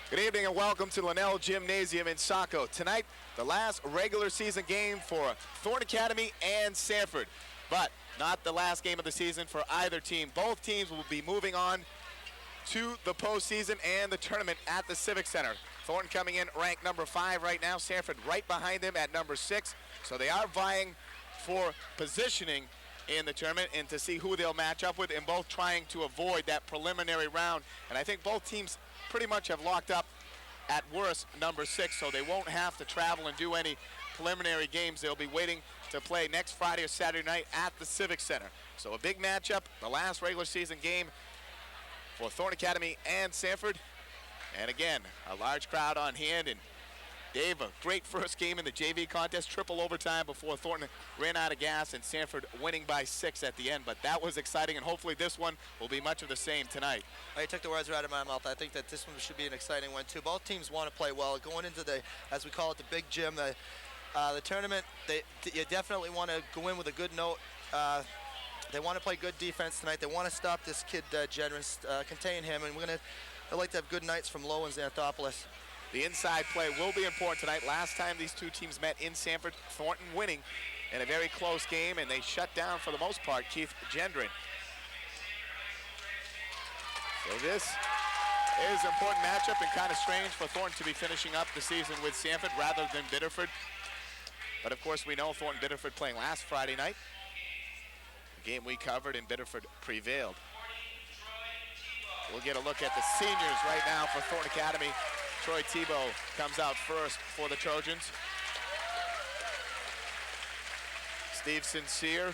Good evening and welcome to Linnell Gymnasium in Saco. Tonight, the last regular season game for Thornton Academy and Sanford. But not the last game of the season for either team. Both teams will be moving on to the postseason and the tournament at the Civic Center. Thornton coming in ranked number 5 right now. Sanford right behind them at number 6. So they are vying for positioning in the tournament and to see who they'll match up with, and both trying to avoid that preliminary round. And I think both teams pretty much have locked up at worst number 6, so they won't have to travel and do any preliminary games. They'll be waiting to play next Friday or Saturday night at the Civic Center. So a big matchup, the last regular season game for Thornton Academy and Sanford. And again, a large crowd on hand. And Dave, a great first game in the JV contest, triple overtime before Thornton ran out of gas, and Sanford winning by 6 at the end. But that was exciting, and hopefully this one will be much of the same tonight. You took the words right out of my mouth. I think that this one should be an exciting one too. Both teams want to play well. Going into the, as we call it, the big gym, the tournament, you definitely want to go in with a good note. They want to play good defense tonight. They want to stop this kid Generous, contain him, and I'd like to have good nights from Low and Xanthopoulos. The inside play will be important tonight. Last time these two teams met in Sanford, Thornton winning in a very close game, and they shut down, for the most part, Keith Gendron. So this is an important matchup, and kind of strange for Thornton to be finishing up the season with Sanford rather than Biddeford. But of course, we know Thornton Biddeford playing last Friday night. The game we covered, and Biddeford prevailed. We'll get a look at the seniors right now for Thornton Academy. Troy Tebow comes out first for the Trojans. Steve Sincere.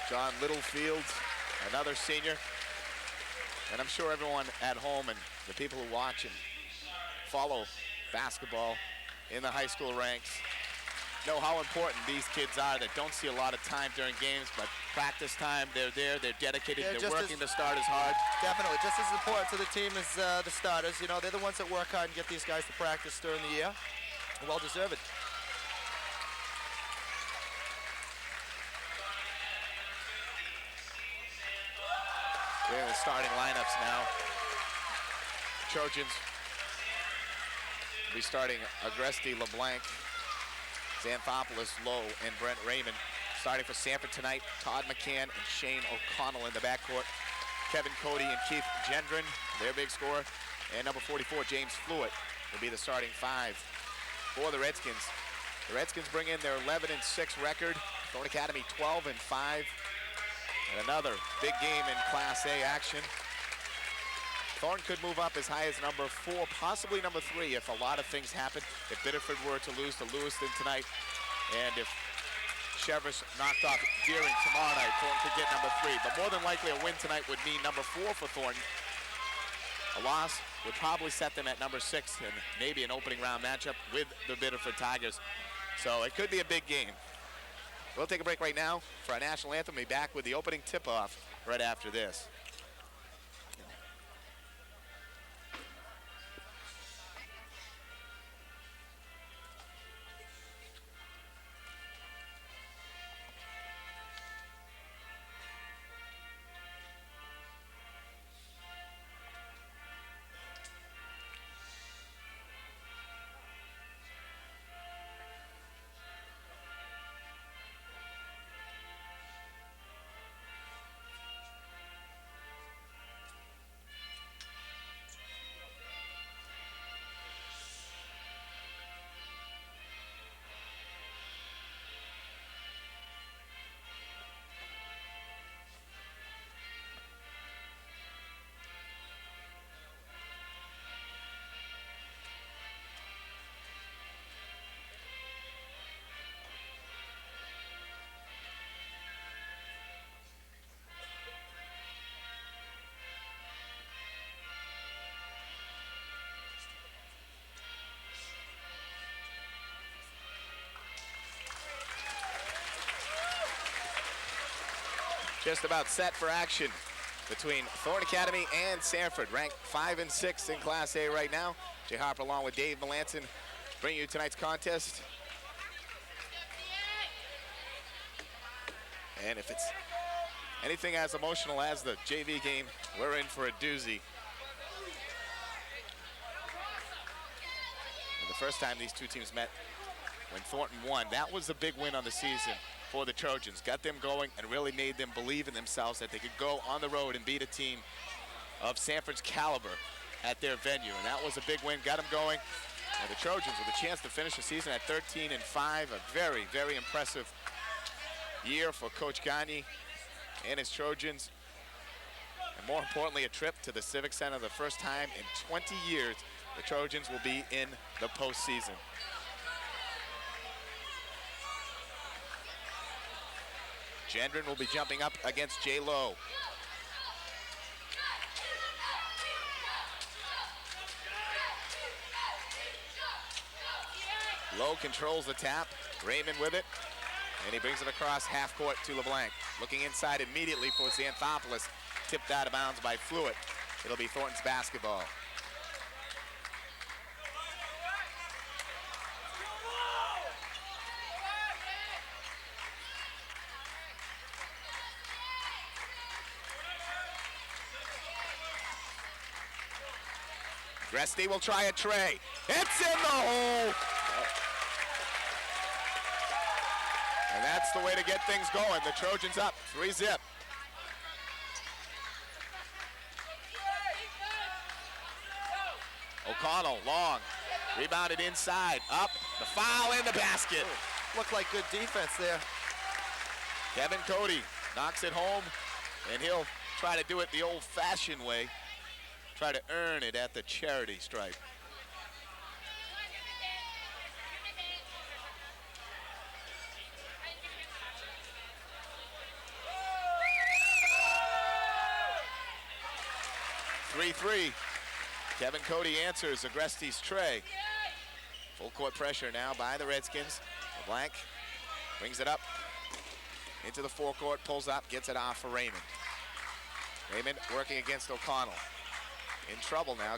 John Littlefield, another senior. And I'm sure everyone at home and the people who watch and follow basketball in the high school ranks know how important these kids are that don't see a lot of time during games, but practice time, they're there, they're dedicated, they're working the starters hard. Definitely, just as important to the team as the starters. You know, they're the ones that work hard and get these guys to practice during the year. Well deserved. They're in the starting lineups now. Trojans will be starting Agresti, LeBlanc, Xanthopoulos, Lowe, and Brent Raymond. Starting for Sanford tonight, Todd McCann and Shane O'Connell in the backcourt. Kevin Cody and Keith Gendron, their big scorer. And number 44, James Flewitt, will be the starting 5 for the Redskins. The Redskins bring in their 11-6 record. Thornton Academy 12-5. And another big game in Class A action. Thornton could move up as high as number 4, possibly number 3 if a lot of things happen. If Biddeford were to lose to Lewiston tonight, and if Chevrolet knocked off Deering tomorrow night, Thornton could get number 3. But more than likely a win tonight would mean number 4 for Thornton. A loss would probably set them at number 6 and maybe an opening round matchup with the Biddeford Tigers. So it could be a big game. We'll take a break right now for our national anthem. We'll be back with the opening tip-off right after this. Just about set for action between Thornton Academy and Sanford, ranked 5 and 6 in Class A right now. Jay Harper along with Dave Melanson bring you tonight's contest. And if it's anything as emotional as the JV game, we're in for a doozy. And the first time these two teams met, when Thornton won, that was a big win on the season for the Trojans. Got them going and really made them believe in themselves that they could go on the road and beat a team of Sanford's caliber at their venue. And that was a big win, got them going. And the Trojans with a chance to finish the season at 13-5, a very, very impressive year for Coach Gagne and his Trojans. And more importantly, a trip to the Civic Center, the first time in 20 years the Trojans will be in the postseason. Gendron will be jumping up against J. Lowe. Lowe controls the tap, Raymond with it, and he brings it across half court to LeBlanc. Looking inside immediately for Xanthopoulos, tipped out of bounds by Fluitt. It'll be Thornton's basketball. Gresty will try a tray. It's in the hole. And that's the way to get things going. The Trojans up, 3-zip. O'Connell, long, rebounded inside, up, the foul in the basket. Looked like good defense there. Kevin Cody knocks it home, and he'll try to do it the old-fashioned way. Try to earn it at the charity stripe. Three. Kevin Cody answers Agresty's tray. Full court pressure now by the Redskins. LeBlanc brings it up into the forecourt, pulls up, gets it off for Raymond. Raymond working against O'Connell. In trouble now.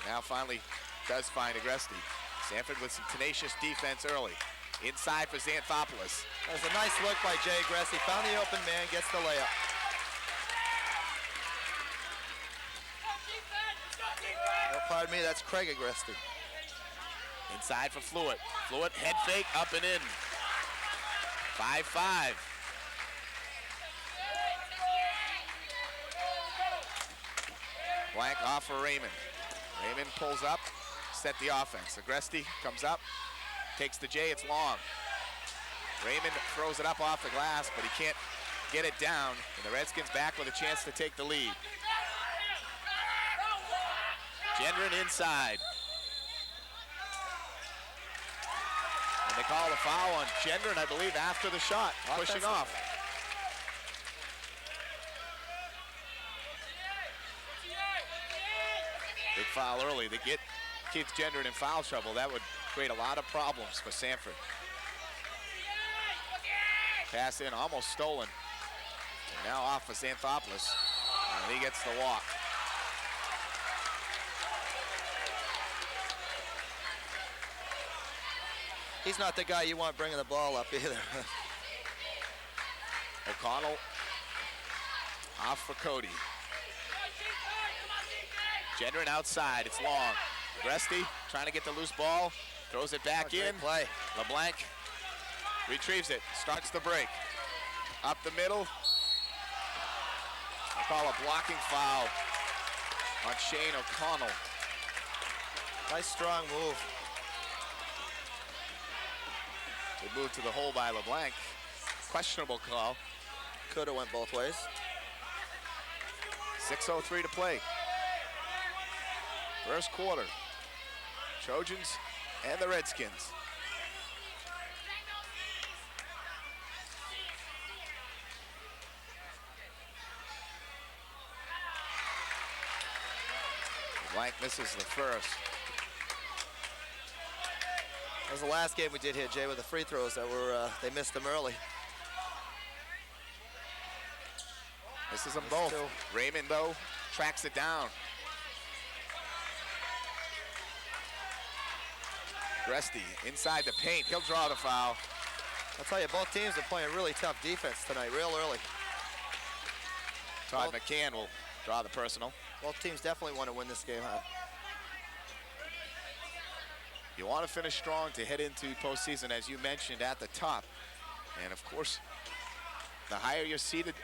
Now finally does find Agresty. Sanford with some tenacious defense early. Inside for Xanthopoulos. That was a nice look by Jay Agresty. Found the open man, gets the layup. Oh, pardon me, that's Craig Agresty. Inside for Fluitt. Fluitt head fake, up and in. 5-5. Blank off for Raymond. Raymond pulls up, set the offense. Agresti comes up, takes the J, it's long. Raymond throws it up off the glass, but he can't get it down. And the Redskins back with a chance to take the lead. Gendron inside. And they call the foul on Gendron, I believe, after the shot, pushing off. Big foul early. They get Keith Gendron in foul trouble. That would create a lot of problems for Sanford. Pass in, almost stolen. And now off for Xanthopoulos. And he gets the walk. He's not the guy you want bringing the ball up either. O'Connell off for Cody. Gendron outside, it's long. Agresti trying to get the loose ball, throws it back in. Play. LeBlanc retrieves it, starts the break. Up the middle. I call a blocking foul on Shane O'Connell. Nice strong move. They move to the hole by LeBlanc. Questionable call. Could have went both ways. 6:03 to play. First quarter. Trojans and the Redskins. LeBlanc misses the first. That was the last game we did here, Jay, with the free throws that were, they missed them early. Misses them both. Raymond, though, tracks it down. Agresti inside the paint. He'll draw the foul. I'll tell you, both teams are playing really tough defense tonight, real early. Todd McCann will draw the personal. Both teams definitely want to win this game, huh? You want to finish strong to head into postseason, as you mentioned at the top. And of course, the higher you're seated,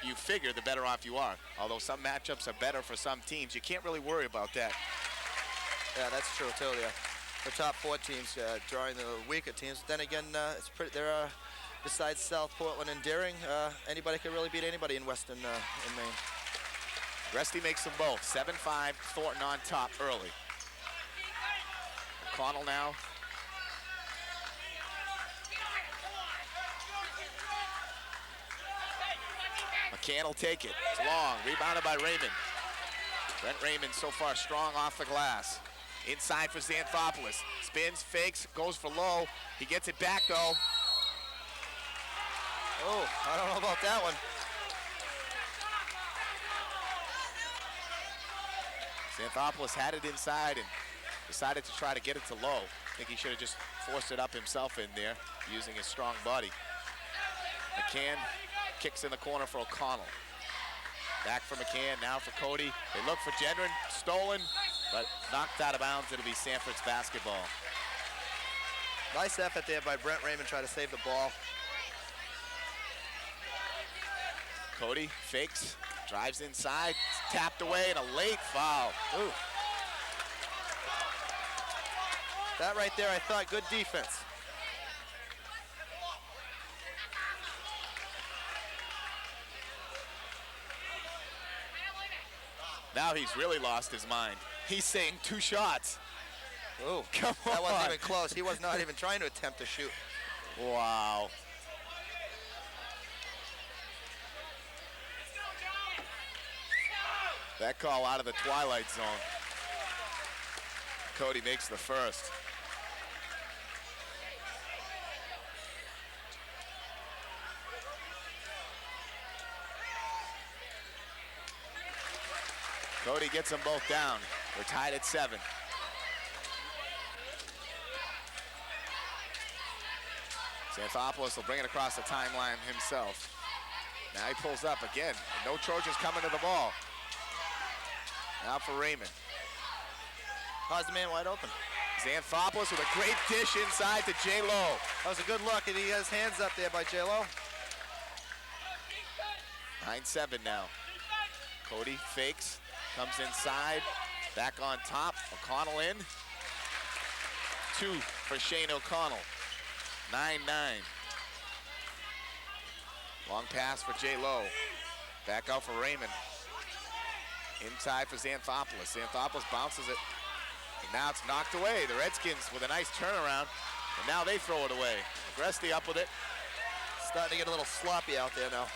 you figure the better off you are. Although some matchups are better for some teams, you can't really worry about that. Yeah, that's true too. Yeah, the top 4 teams drawing the weaker teams. Then again, it's pretty. There are, besides South Portland and Deering, anybody can really beat anybody in Western in Maine. Resty makes them both. 7-5, Thornton on top early. O'Connell now. McCann will take it. It's long, rebounded by Raymond. Brent Raymond so far strong off the glass. Inside for Xanthopoulos. Spins, fakes, goes for low. He gets it back though. Oh, I don't know about that one. Xanthopoulos had it inside and decided to try to get it to low. I think he should have just forced it up himself in there using his strong body. McCann kicks in the corner for O'Connell. Back for McCann, now for Cody. They look for Gendron, stolen, but knocked out of bounds. It'll be Sanford's basketball. Nice effort there by Brent Raymond, trying to save the ball. Cody fakes, drives inside, tapped away, and a late foul. Ooh. That right there, I thought, good defense. Now he's really lost his mind. He's saying 2 shots. Oh, come on. That wasn't even close. He was not even trying to attempt to shoot. Wow. That call out of the twilight zone. Cody makes the first. Cody gets them both down. We're tied at 7. Xanthopoulos will bring it across the timeline himself. Now he pulls up again. No Trojans coming to the ball. Now for Raymond. How's the man wide open? Xanthopoulos with a great dish inside to J-Lo. That was a good look, and he has hands up there by J-Lo. 9-7 now. Cody fakes, comes inside, back on top. O'Connell in. 2 for Shane O'Connell. 9-9. Long pass for J-Lo. Back out for Raymond. Inside for Xanthopoulos. Xanthopoulos bounces it. And now it's knocked away. The Redskins with a nice turnaround. And now they throw it away. Agresti up with it. Starting to get a little sloppy out there now.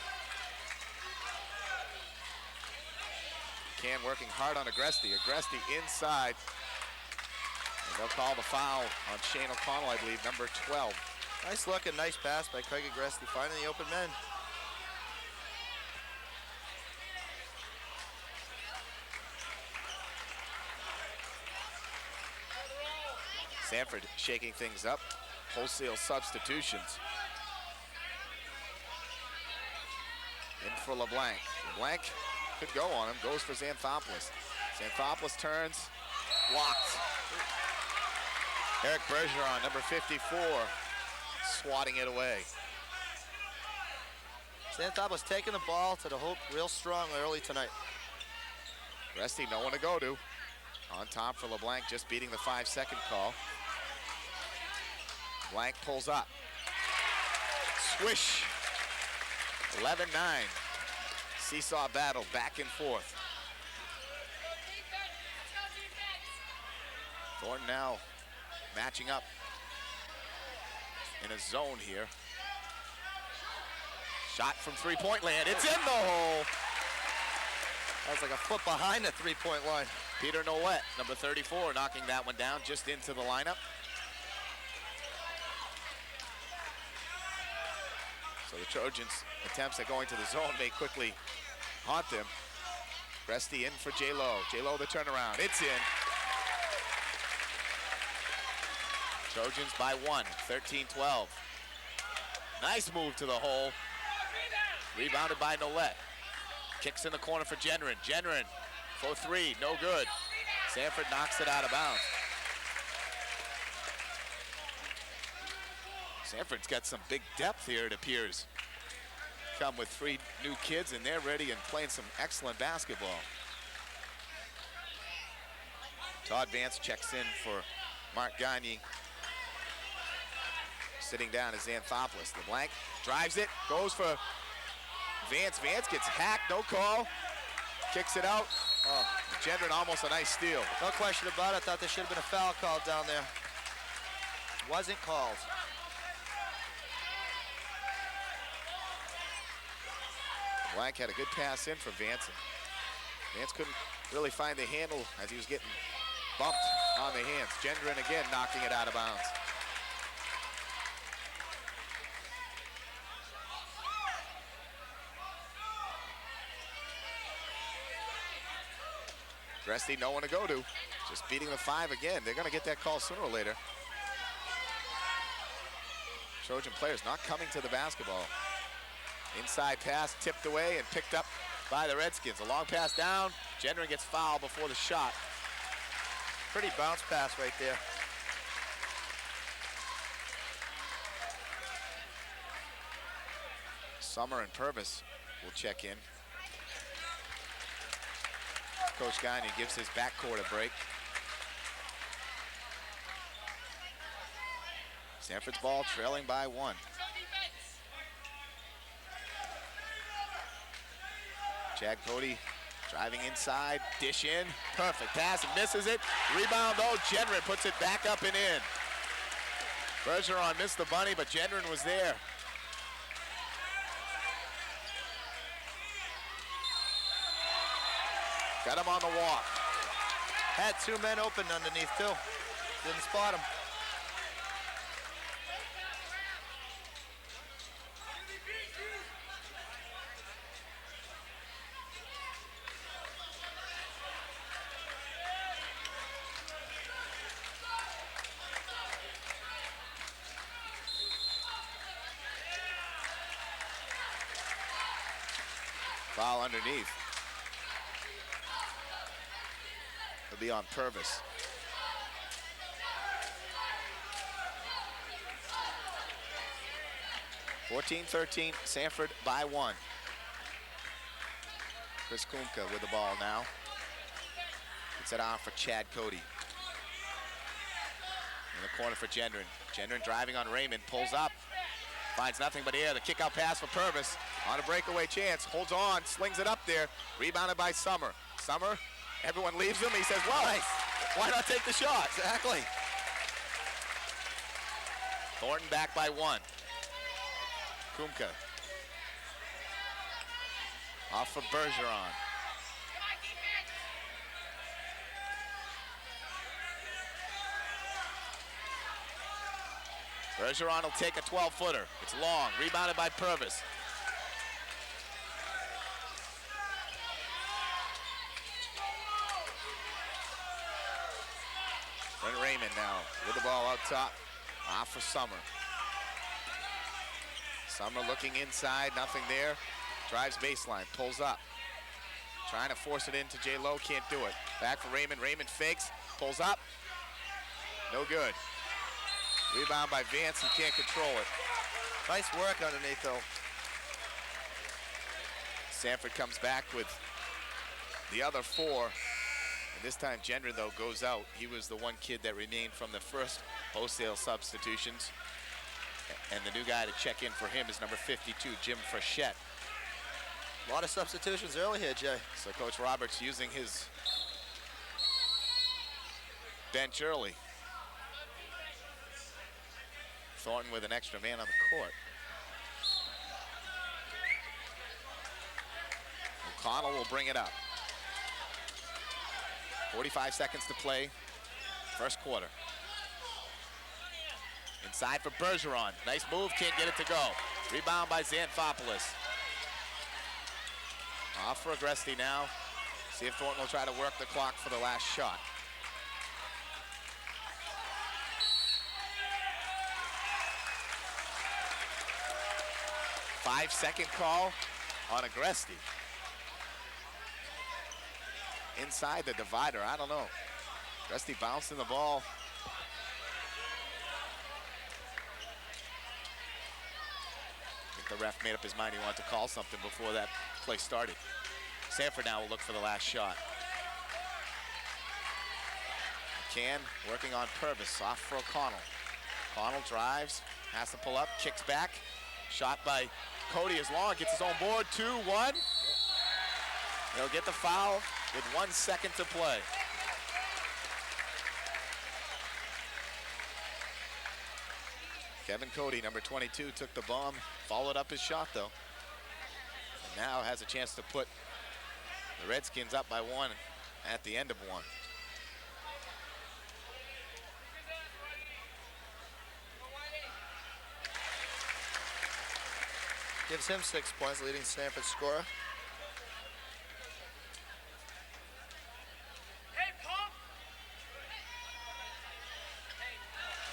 McCann working hard on Agresti. Agresti inside. And they'll call the foul on Shane O'Connell, I believe, number 12. Nice look and nice pass by Craig Agresti, finding the open men. Sanford shaking things up. Wholesale substitutions. In for LeBlanc. LeBlanc could go on him, goes for Xanthopoulos. Xanthopoulos turns, blocked. Eric Bergeron, number 54, swatting it away. Xanthopoulos taking the ball to the hoop real strong early tonight. Resty, no one to go to. On top for LeBlanc, just beating the 5-second call. Blanc pulls up. Swish. 11-9. Seesaw battle, back and forth. Thornton now matching up in a zone here. Shot from three-point land. It's in the hole. That's like a foot behind the three-point line. Peter Nolette, number 34, knocking that one down just into the lineup. So the Trojans' attempts at going to the zone may quickly haunt them. Resty in for J-Lo. J-Lo the turnaround. It's in. Trojans by 1, 13-12. Nice move to the hole. Rebounded by Nolette. Kicks in the corner for Jenren. Jenren for three, no good. Sanford knocks it out of bounds. Sanford's got some big depth here, it appears. Come with three new kids, and they're ready and playing some excellent basketball. Todd Vance checks in for Mark Gagne. Sitting down is Xanthopoulos. LeBlanc drives it, goes for Vance. Vance gets hacked, no call. Kicks it out. Oh, Gendron almost a nice steal. No question about it. I thought there should have been a foul called down there. Wasn't called. LeBlanc had a good pass in for Vance. Vance couldn't really find the handle as he was getting bumped on the hands. Gendron again knocking it out of bounds. Gresti, no one to go to. Just beating the five again. They're going to get that call sooner or later. Trojan players not coming to the basketball. Inside pass tipped away and picked up by the Redskins. A long pass down. Gendron gets fouled before the shot. Pretty bounce pass right there. Summer and Purvis will check in. Coach Gagne gives his backcourt a break. Sanford's ball trailing by one. Chad Cody driving inside, dish in, perfect pass, and misses it. Rebound though, Gendron puts it back up and in. Bergeron missed the bunny, but Gendron was there. Got him on the walk. Had two men open underneath too. Didn't spot him. Foul underneath. It'll be on Purvis. (14-13), Sanford by one. Chris Kumka with the ball now. Gets it on for Chad Cody. In the corner for Gendron. Gendron driving on Raymond, pulls up. Finds nothing but air. The kick out pass for Purvis. On a breakaway chance, holds on, slings it up there. Rebounded by Summer. Summer, everyone leaves him. He says, well, nice. Why not take the shot? Exactly. Thornton back by one. Kumka. Off for Bergeron. Bergeron will take a 12-footer. It's long, rebounded by Purvis. Brent Raymond now with the ball out top. Off for Summer. Summer looking inside, nothing there. Drives baseline, pulls up. Trying to force it into J. Lowe, can't do it. Back for Raymond, Raymond fakes, pulls up. No good. Rebound by Vance, he can't control it. Nice work underneath though. Sanford comes back with the other four. And this time Gendron though goes out. He was the one kid that remained from the first wholesale substitutions. And the new guy to check in for him is number 52, Jim Frechette. A lot of substitutions early here, Jay. So Coach Roberts using his bench early. Thornton with an extra man on the court. O'Connell will bring it up. 45 seconds to play, first quarter. Inside for Bergeron. Nice move, can't get it to go. Rebound by Xanthopoulos. Off for Agresti now. See if Thornton will try to work the clock for the last shot. Five-second call on Agresti. inside the divider. I don't know. Rusty bouncing the ball. I think the ref made up his mind he wanted to call something before that play started. Sanford now will look for the last shot. McCann working on Purvis, off for O'Connell. O'Connell drives, has to pull up, kicks back. Shot by Cody is long, gets his own board, 2-1. He'll get the foul with 1 second to play. Kevin Cody, number 22, took the bomb, followed up his shot though. And now has a chance to put the Redskins up by 1 at the end of 1. Gives him 6 points, leading Sanford scorer.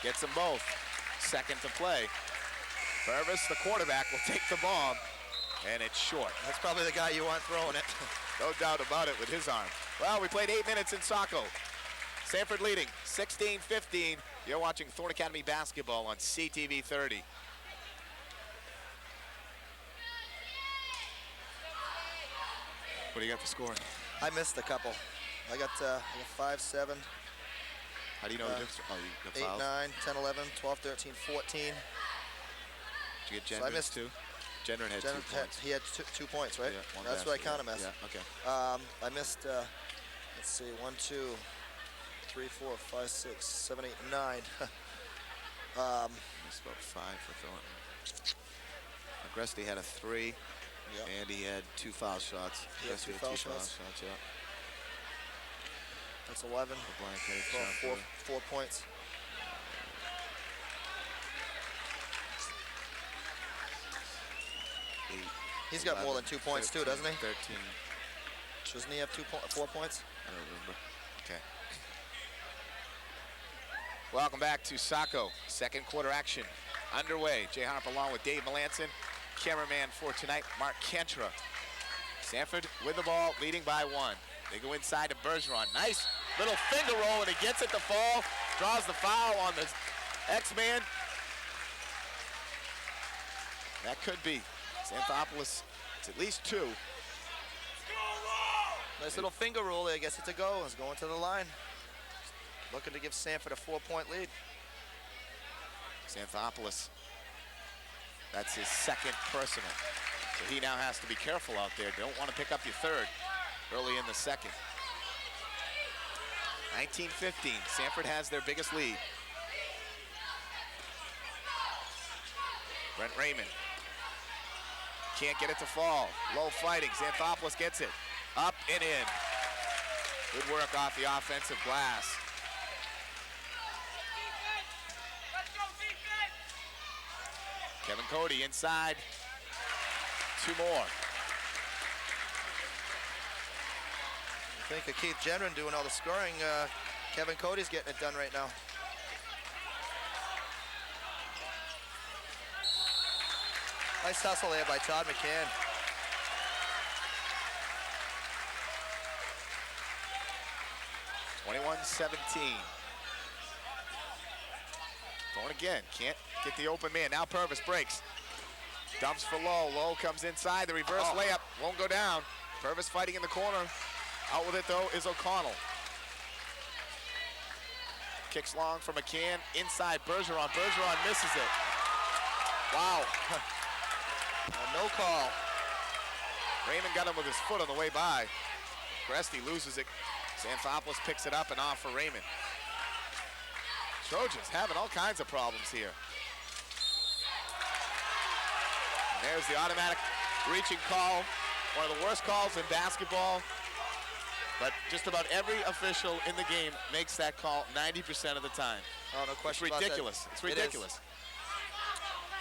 Gets them both. Second to play. Purvis, the quarterback, will take the bomb, and it's short. That's probably the guy you want throwing it. No doubt about it with his arm. Well, we played 8 minutes in Saco. Sanford leading 16-15. You're watching Thornton Academy basketball on CTV 30. What do you got for scoring? I missed a couple. I got 5, 7. How do you know the difference? Oh, you got 8, fouls. 9, 10, 11, 12, 13, 14. Did you get Gendron So I missed 2? Gendron had 2 points. He had 2 points, right? Yeah, That's what I kind of missed. Yeah, okay. I missed, let's see, 1, 2, 3, 4, 5, 6, 7, 8, 9. Missed about 5 for Thornton. Agresti had a 3. Yep. And he had 2 foul shots. He had Agresti two had foul 2 foul shots. shots, yeah. That's 11. LeBlanc had a shot 4 points. He's got 11, more than 2 points 13, too, doesn't he? 13. Doesn't he have 4 points? I don't remember. Okay. Welcome back to Saco. Second quarter action underway. Jay Harper along with Dave Melanson. Cameraman for tonight, Mark Cantra. Sanford with the ball, leading by 1. They go inside to Bergeron. Nice little finger roll, and he gets it to fall. Draws the foul on the X-Man. That could be. Xanthopoulos, it's at least 2. Nice little finger roll there. Gets it to go. It's going to the line. Looking to give Sanford a 4-point lead. Xanthopoulos, that's his 2nd personal. So he now has to be careful out there. Don't want to pick up your 3rd early in the 2nd. 19-15, Sanford has their biggest lead. Brent Raymond can't get it to fall. Low fighting, Xanthopoulos gets it. Up and in. Good work off the offensive glass. Kevin Cody inside. 2 more. I think of Keith Gendron doing all the scoring. Kevin Cody's getting it done right now. Nice hustle there by Todd McCann. Going again, can't get the open man. Now Purvis breaks. Dumps for Lowe. Lowe comes inside. The reverse layup won't go down. Purvis fighting in the corner. Out with it though is O'Connell. Kicks long for McCann. Inside Bergeron. Bergeron misses it. Wow. No call. Raymond got him with his foot on the way by. Agresti loses it. Xanthopoulos picks it up and off for Raymond. Trojans having all kinds of problems here. And there's the automatic reaching call. One of the worst calls in basketball. But just about every official in the game makes that call 90% of the time. Oh, no question It's about that. ridiculous. It's ridiculous.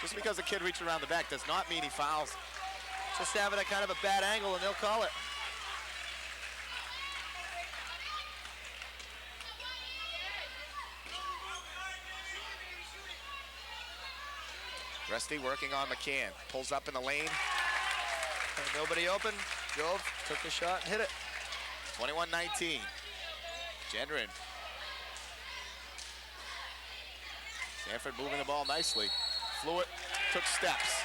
Just because a kid reached around the back does not mean he fouls. Just having a kind of a bad angle and they'll call it. Rusty working on McCann. Pulls up in the lane. Nobody open. Jove took the shot and hit it. 21-19. Gendron. Sanford moving the ball nicely. Flew it, took steps.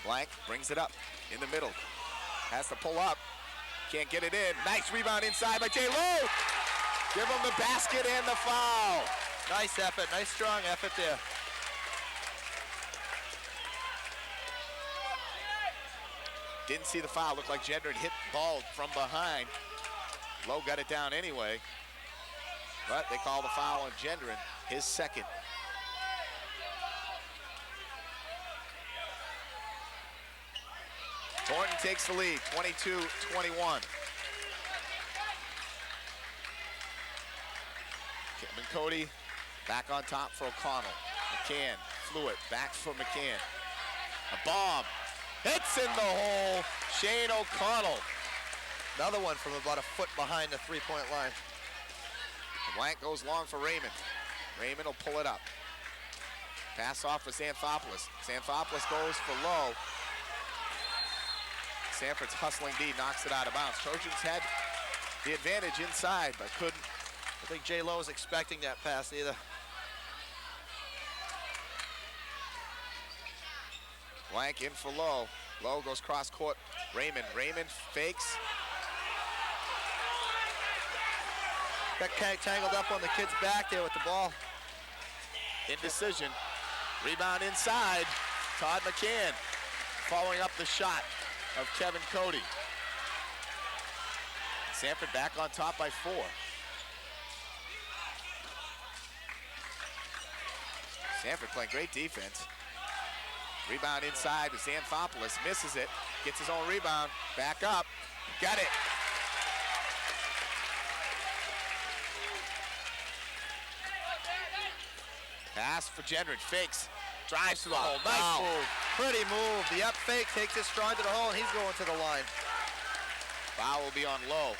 Blank brings it up in the middle. Has to pull up. Can't get it in. Nice rebound inside by J. Lowe. Give him the basket and the foul. Nice effort, nice strong effort there. Didn't see the foul. Looked like Gendron hit the ball from behind. Lowe got it down anyway. But they call the foul on Gendron, his second. Thornton takes the lead, 22-21. Kevin Cody back on top for O'Connell. McCann flew it, back for McCann. A bomb, hits in the hole, Shane O'Connell. Another one from about a foot behind the three-point line. The blank goes long for Raymond. Raymond will pull it up. Pass off for Xanthopoulos. Xanthopoulos goes for Lowe. Sanford's hustling D knocks it out of bounds. Trojans had the advantage inside, but couldn't. I think J. Lowe was expecting that pass either. Blank in for Lowe. Lowe goes cross court. Raymond fakes. Got tangled up on the kid's back there with the ball. Indecision. Rebound inside. Todd McCann following up the shot of Kevin Cody. Sanford back on top by 4. Sanford playing great defense. Rebound inside to Xanthopoulos, misses it, gets his own rebound, back up, got it. Pass for Gendron, fakes, drives to the hole, nice move. Pretty move, the up fake takes it strong to the hole and he's going to the line. Foul will be on Lowe.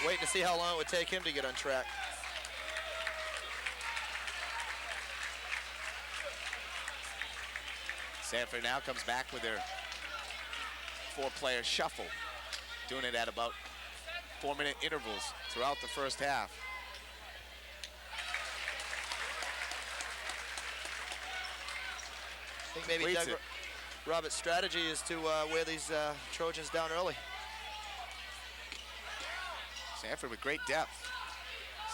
Waiting to see how long it would take him to get on track. Sanford now comes back with their 4-player shuffle, doing it at about 4-minute intervals throughout the first half. I think maybe Doug Roberts' strategy is to wear these Trojans down early. Sanford with great depth.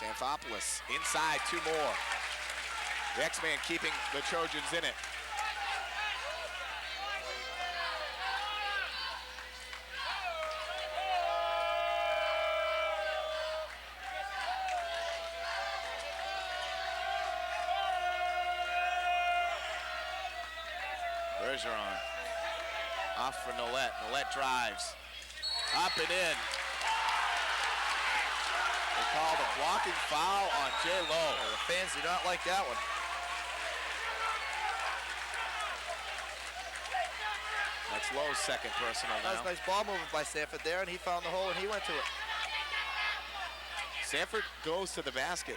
Xanthopoulos inside, 2 more. The X-Man keeping the Trojans in it. Bergeron off for Nolet. Nolet drives up and in. They called a blocking foul on J. Lowe. Oh, the fans do not like that one. That's Lowe's second personal now. That was a nice ball movement by Sanford there, and he found the hole and he went to it. Sanford goes to the basket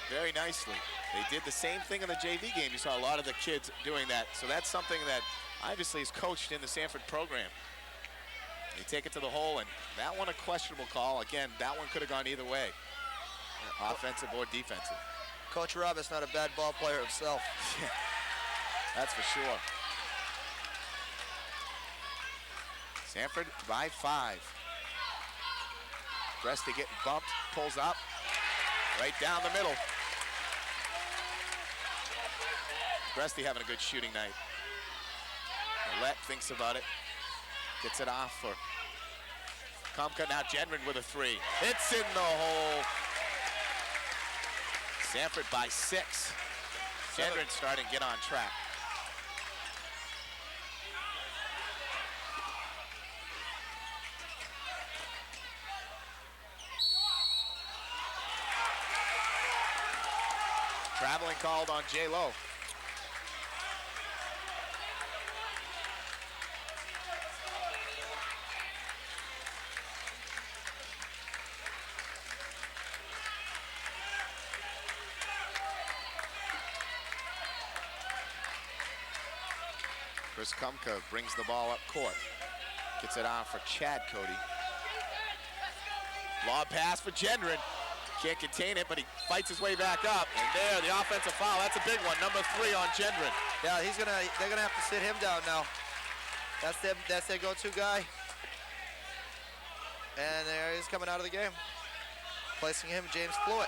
very nicely. They did the same thing in the JV game. You saw a lot of the kids doing that. So that's something that obviously is coached in the Sanford program. They take it to the hole, and that one a questionable call. Again, that one could have gone either way, offensive or defensive. Coach Roberts not a bad ball player himself. That's for sure. Sanford by 5. Gresti getting bumped, pulls up, right down the middle. Gresti having a good shooting night. Ouellette thinks about it, gets it off for Komka. Now Gendron with a 3. It's in the hole. Sanford by 6. Gendron starting to get on track. Traveling called on J. Lowe. Chris Kumka brings the ball up court. Gets it on for Chad Cody. Lob pass for Gendron. Can't contain it, but he fights his way back up. And there, the offensive foul. That's a big one. Number 3 on Gendron. Yeah, they're gonna have to sit him down now. That's their go-to guy. And there he's coming out of the game. Placing him, James Fluitt.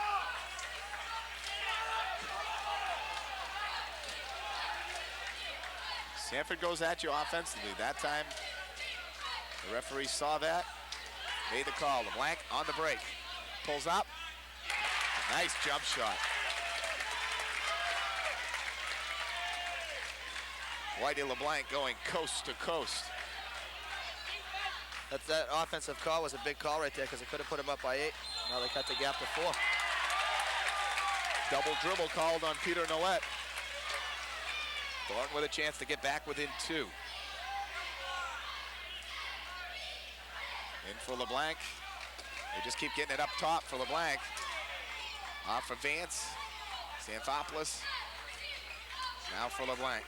Sanford goes at you offensively. That time, the referee saw that, made the call. LeBlanc on the break. Pulls up. Nice jump shot. Whitey LeBlanc going coast to coast. That offensive call was a big call right there because it could have put him up by 8. Now they cut the gap to 4. Double dribble called on Peter Nolet. Thornton with a chance to get back within 2. In for LeBlanc. They just keep getting it up top for LeBlanc. Off for Vance. Xanthopoulos. Now for LeBlanc.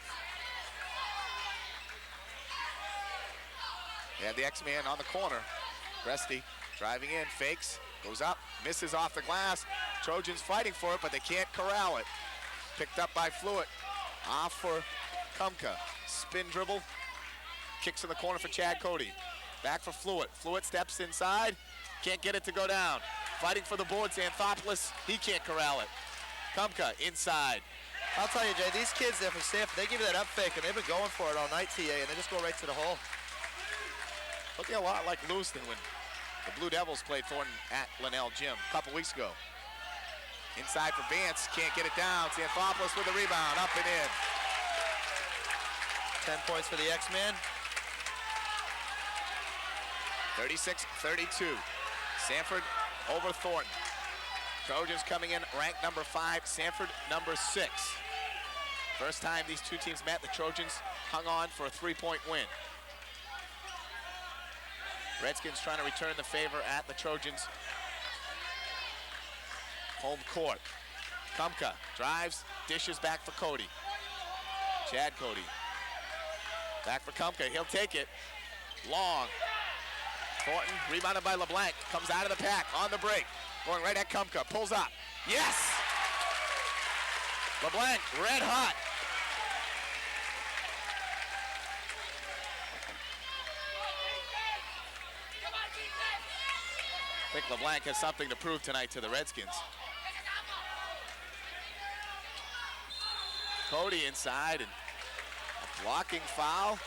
They had the X-Man on the corner. Resty driving in, fakes, goes up, misses off the glass. Trojans fighting for it, but they can't corral it. Picked up by Fluitt. Off for Kumka. Spin dribble. Kicks in the corner for Chad Cody. Back for Fluitt. Fluitt steps inside. Can't get it to go down. Fighting for the boards, Xanthopoulos. He can't corral it. Kumka inside. I'll tell you, Jay, these kids there from Sanford, they give you that up fake, and they've been going for it all night, TA, and they just go right to the hole. Looking a lot like Lewiston when the Blue Devils played Thornton at Linnell Gym a couple weeks ago. Inside for Vance, can't get it down. Xanthopoulos with the rebound, up and in. 10 points for the X-Man. 36-32. Sanford over Thornton. Trojans coming in ranked number 5, Sanford number 6. First time these two teams met, the Trojans hung on for a 3-point win. Redskins trying to return the favor at the Trojans' home court. Kumka drives, dishes back for Cody. Chad Cody. Back for Kumka, he'll take it. Long. Thornton, rebounded by LeBlanc, comes out of the pack, on the break. Going right at Kumka, pulls up. Yes! LeBlanc, red hot. I think LeBlanc has something to prove tonight to the Redskins. Cody inside, and a blocking foul.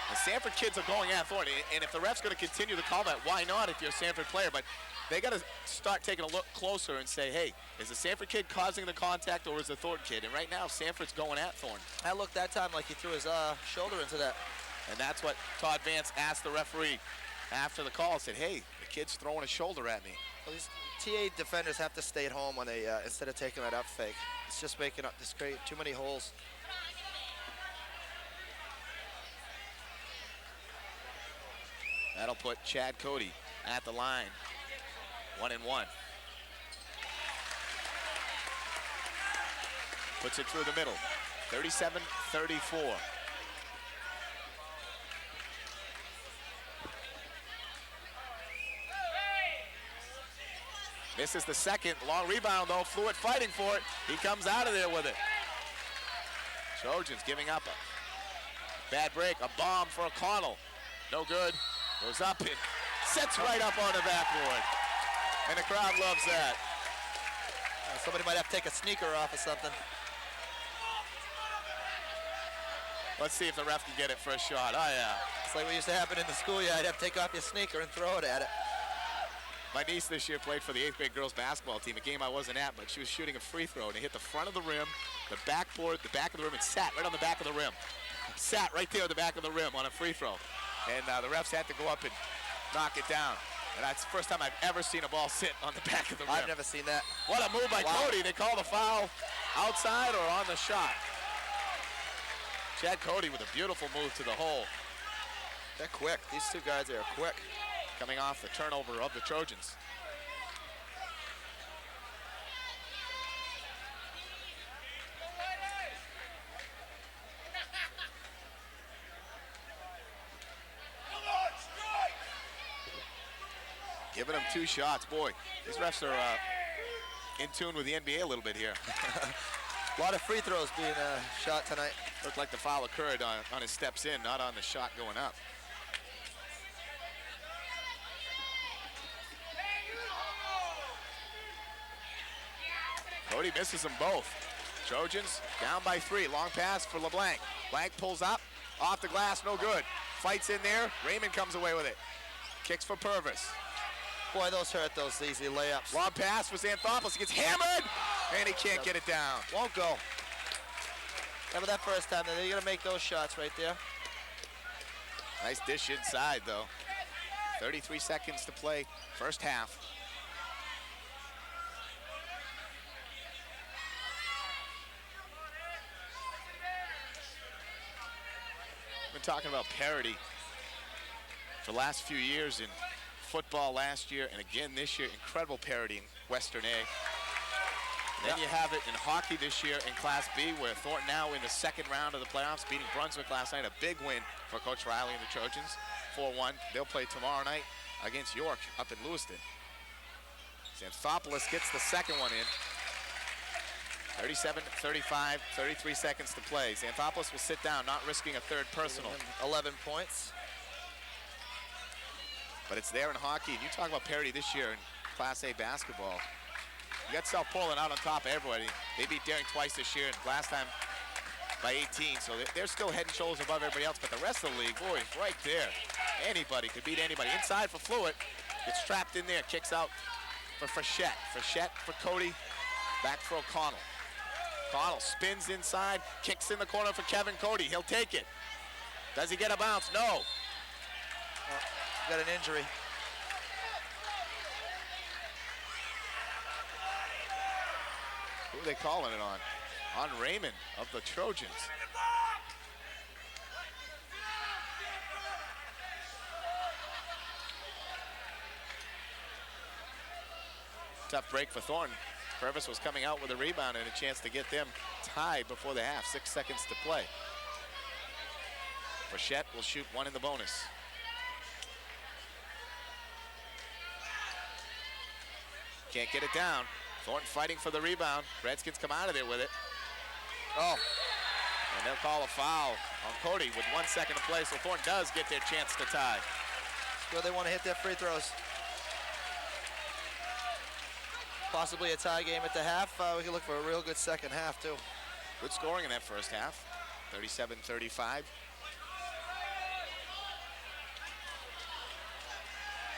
The Sanford kids are going at Thornton, and if the ref's going to continue to call that, why not if you're a Sanford player? But they got to start taking a look closer and say, hey, is the Sanford kid causing the contact or is the Thornton kid? And right now, Sanford's going at Thornton. That looked that time like he threw his shoulder into that. And that's what Todd Vance asked the referee after the call. Said, hey, the kid's throwing a shoulder at me. Well, these TA defenders have to stay at home when they instead of taking that up fake. It's just making up this great too many holes. That'll put Chad Cody at the line. 1-1. Puts it through the middle. 37-34. This is the second. Long rebound, though. Fluitt fighting for it. He comes out of there with it. Trojans giving up a bad break. A bomb for O'Connell. No good. Goes up and sets right up on the backboard. And the crowd loves that. Somebody might have to take a sneaker off or something. Let's see if the ref can get it for a shot. Oh, yeah. It's like what used to happen in the schoolyard. You'd have to take off your sneaker and throw it at it. My niece this year played for the 8th grade girls basketball team, a game I wasn't at, but she was shooting a free throw, and it hit the front of the rim, the backboard, the back of the rim, and sat right on the back of the rim. Sat right there on the back of the rim on a free throw. And the refs had to go up and knock it down. And that's the first time I've ever seen a ball sit on the back of the rim. I've never seen that. What a move by Cody. They call the foul outside or on the shot. Chad Cody with a beautiful move to the hole. They're quick. These two guys are quick. Coming off the turnover of the Trojans. Giving them 2 shots. Boy, these refs are in tune with the NBA a little bit here. A lot of free throws being shot tonight. Looked like the foul occurred on his steps in, not on the shot going up. Cody misses them both. Trojans down by 3. Long pass for LeBlanc. Blanc pulls up, off the glass, no good. Fights in there. Raymond comes away with it. Kicks for Purvis. Boy, those hurt, those easy layups. Long pass for Xanthopoulos. He gets hammered, and he can't get it down. Won't go. Remember that first time, they're going to make those shots right there. Nice dish inside, though. 33 seconds to play, first half. We've been talking about parity for the last few years in football last year and again this year. Incredible parity in Western A. Then you have it in hockey this year in Class B, where Thornton now in the second round of the playoffs, beating Brunswick last night. A big win for Coach Riley and the Trojans, 4-1. They'll play tomorrow night against York up in Lewiston. Sanford gets the second one in. 37-35, 33 seconds to play. Xanthopoulos will sit down, not risking a third personal. 11 points. But it's there in hockey, and you talk about parity this year in Class A basketball. You got South Poland out on top of everybody. They beat Daring twice this year, and last time by 18, so they're still head and shoulders above everybody else, but the rest of the league, boy, right there. Anybody could beat anybody. Inside for Fluid, gets trapped in there, kicks out for Frechette. Frechette for Cody, back for O'Connell. O'Connell spins inside, kicks in the corner for Kevin Cody. He'll take it. Does he get a bounce? No. Got an injury. Who are they calling it on? On Raymond of the Trojans. Tough break for Thornton. Purvis was coming out with a rebound and a chance to get them tied before the half. 6 seconds to play. Frechette will shoot one in the bonus. Can't get it down. Thornton fighting for the rebound. Redskins come out of there with it. Oh, and they'll call a foul on Cody with 1 second to play, so Thornton does get their chance to tie. Well, they want to hit their free throws. Possibly a tie game at the half. We can look for a real good second half, too. Good scoring in that first half, 37-35.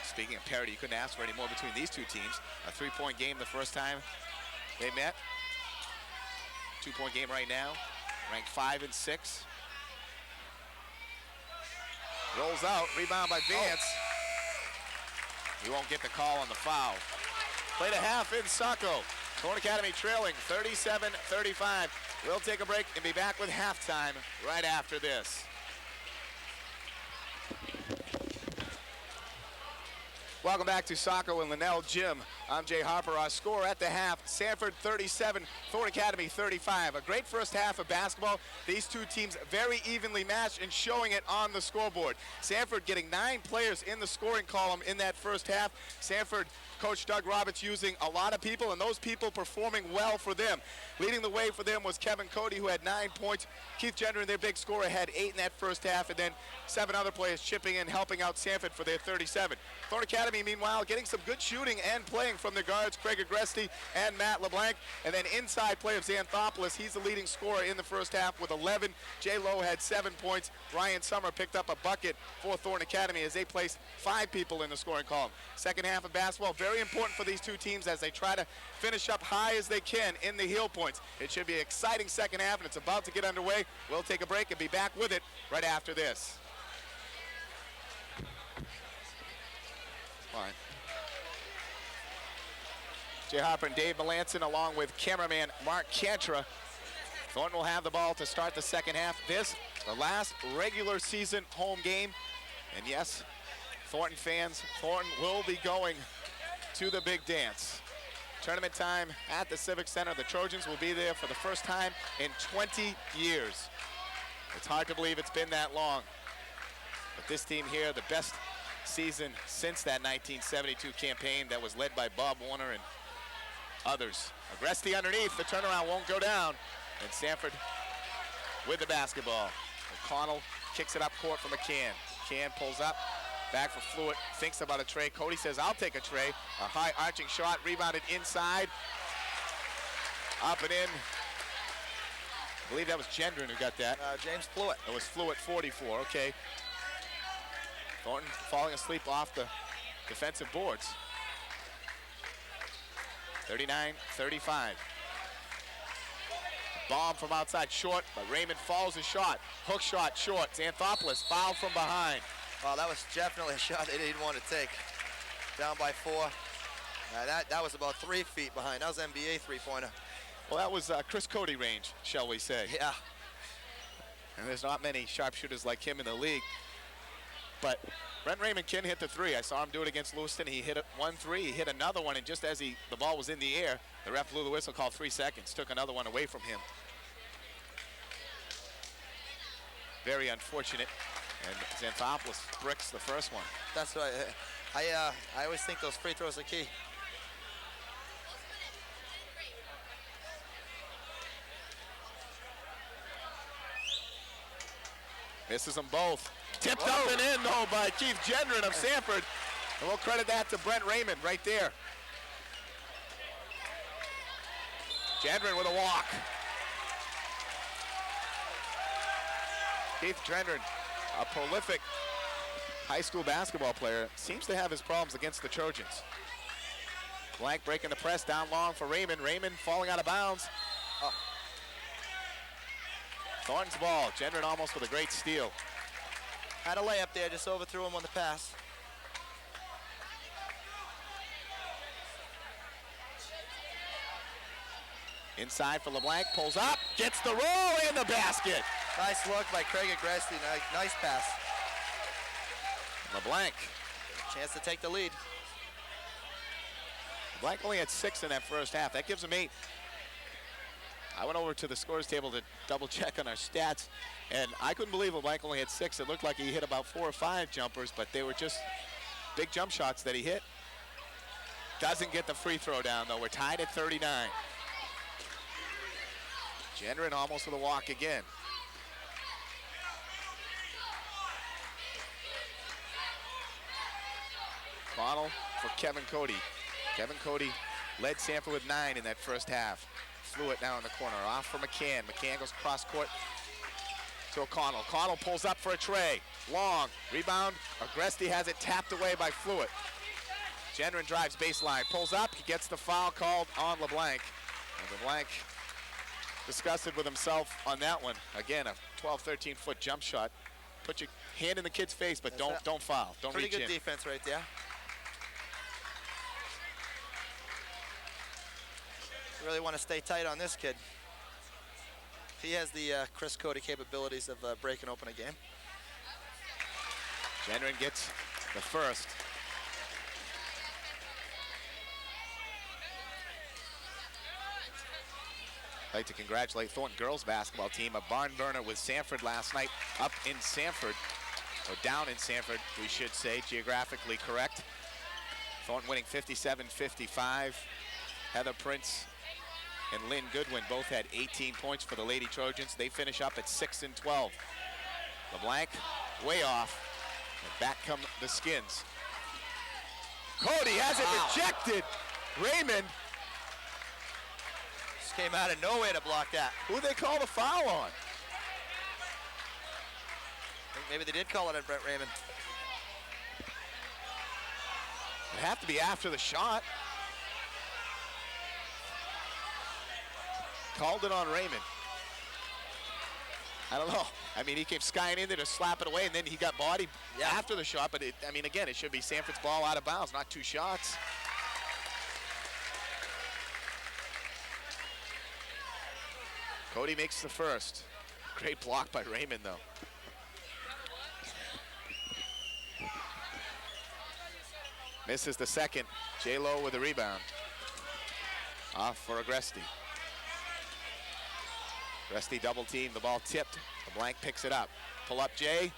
Speaking of parity, you couldn't ask for any more between these two teams. A 3-point game the first time they met. 2-point game right now, ranked 5 and 6. Rolls out, rebound by Vance. He won't get the call on the foul. Played a half in Saco. Thornton Academy trailing 37-35. We'll take a break and be back with halftime right after this. Welcome back to Saco and Linnell Gym. I'm Jay Harper. Our score at the half, Sanford 37, Thornton Academy 35. A great first half of basketball. These two teams very evenly matched and showing it on the scoreboard. Sanford getting 9 players in the scoring column in that first half. Sanford, Coach Doug Roberts using a lot of people, and those people performing well for them. Leading the way for them was Kevin Cody, who had 9 points. Keith Gendron, their big scorer, had 8 in that first half, and then 7 other players chipping in, helping out Sanford for their 37. Thornton Academy, meanwhile, getting some good shooting and playing from their guards, Craig Agresti and Matt LeBlanc. And then inside play of Xanthopoulos, he's the leading scorer in the first half with 11. Jay Lowe had 7 points. Ryan Summer picked up a bucket for Thornton Academy as they placed 5 people in the scoring column. Second half of basketball, very important for these two teams as they try to finish up high as they can in the heel points. It should be an exciting second half, and it's about to get underway. We'll take a break and be back with it right after this. Fine. Jay Harper and Dave Melanson along with cameraman Mark Cantra. Thornton will have the ball to start the second half. This, the last regular season home game. And yes, Thornton fans, Thornton will be going to the big dance. Tournament time at the Civic Center. The Trojans will be there for the first time in 20 years. It's hard to believe it's been that long. But this team here, the best season since that 1972 campaign that was led by Bob Warner and others. Agresti underneath, the turnaround won't go down, and Sanford with the basketball. O'Connell kicks it up court for McCann. McCann pulls up, back for Fluid, thinks about a tray. Cody says, I'll take a tray. A high arching shot, rebounded inside. Up and in. I believe that was Gendron who got that. James Fluid. It was Fluid, 44, okay. Thornton falling asleep off the defensive boards. 39-35. Bomb from outside, short, but Raymond follows his shot. Hook shot, short. Xanthopoulos fouled from behind. Well, that was definitely a shot they didn't want to take. Down by 4. That was about 3 feet behind. That was NBA three-pointer. Well, that was Chris Cody range, shall we say. Yeah. And there's not many sharpshooters like him in the league. But Brent Raymond can hit the 3. I saw him do it against Lewiston. He hit 1 3. He hit another one, and just as the ball was in the air, the ref blew the whistle, called 3 seconds, took another one away from him. Very unfortunate. And Xanthopoulos bricks the first one. That's right. I always think those free throws are key. Misses them both. Tipped up and in, though, by Keith Gendron of Sanford. And we'll credit that to Brent Raymond right there. Gendron with a walk. Keith Gendron, a prolific high school basketball player, seems to have his problems against the Trojans. Blank breaking the press down long for Raymond. Raymond falling out of bounds. Thornton's ball. Gendron almost with a great steal. Had a layup there, just overthrew him on the pass. Inside for LeBlanc, pulls up, gets the roll in the basket. Nice look by Craig Agresti. Nice pass. LeBlanc. Chance to take the lead. LeBlanc only had 6 in that first half. That gives him 8. I went over to the scores table to double check on our stats, and I couldn't believe LeBlanc only had 6. It looked like he hit about 4 or 5 jumpers, but they were just big jump shots that he hit. Doesn't get the free throw down, though. We're tied at 39. Gendron almost with a walk again. Connell for Kevin Cody. Kevin Cody led Sanford with 9 in that first half. Flew it now in the corner, off for McCann. McCann goes cross court to O'Connell. O'Connell pulls up for a tray. Long, rebound. Agresti has it tapped away by Fluid. Gendron drives baseline, pulls up. He gets the foul called on LeBlanc. And LeBlanc disgusted with himself on that one. Again, a 12, 13 foot jump shot. Put your hand in the kid's face, but don't foul. Don't reach in. Pretty good defense right there. Really want to stay tight on this kid. He has the Chris Cody capabilities of breaking open a game. Gendron gets the first. I'd like to congratulate Thornton girls basketball team, a barn burner with Sanford last night, up in Sanford, or down in Sanford, we should say, geographically correct. Thornton winning 57-55. Heather Prince and Lynn Goodwin both had 18 points for the Lady Trojans. They finish up at 6-12. LeBlanc way off, and back come the Skins. Cody has it rejected. Raymond. Just came out of nowhere to block that. Who they call the foul on? I think maybe they did call it on Brent Raymond. It'd have to be after the shot. Called it on Raymond. I don't know. I mean, he came skying in there to slap it away, and then he got bodied after the shot. But, I mean, again, it should be Sanford's ball out of bounds, not 2 shots. Cody makes the first. Great block by Raymond, though. Misses the second. J-Lo with a rebound. Off for Agresti. Agresti double team, the ball tipped. LeBlanc picks it up. Pull up Jay.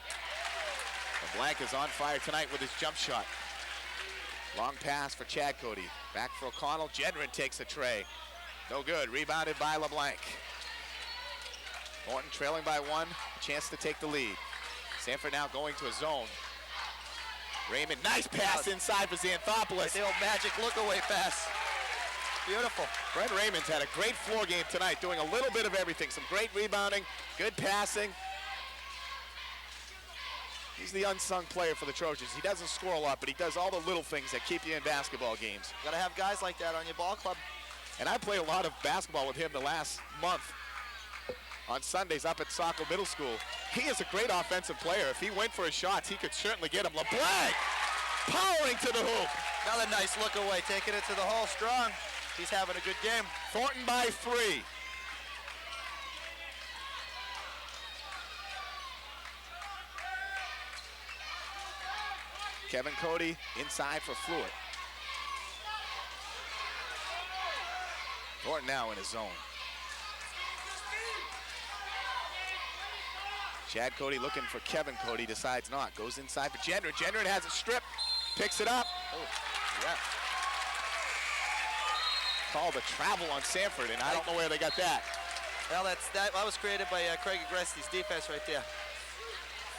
LeBlanc is on fire tonight with his jump shot. Long pass for Chad Cody. Back for O'Connell. Jedrin takes a tray. No good. Rebounded by LeBlanc. Thornton trailing by 1. Chance to take the lead. Sanford now going to a zone. Raymond, nice pass inside for Xanthopoulos. The old magic look-away pass. Beautiful. Brent Raymond's had a great floor game tonight, doing a little bit of everything. Some great rebounding, good passing. He's the unsung player for the Trojans. He doesn't score a lot, but he does all the little things that keep you in basketball games. Got to have guys like that on your ball club. And I played a lot of basketball with him the last month on Sundays up at Saco Middle School. He is a great offensive player. If he went for his shots, he could certainly get them. LeBlanc powering to the hoop. Another nice look away, taking it to the hole strong. He's having a good game. Thornton by 3. Kevin Cody inside for Fluid. Thornton now in his zone. Chad Cody looking for Kevin Cody, decides not. Goes inside for Jedrin. Jedrin has a strip, picks it up. Oh, yeah. Called a travel on Sanford, and I don't know where they got that. Well, that was created by Craig Agresti's defense right there.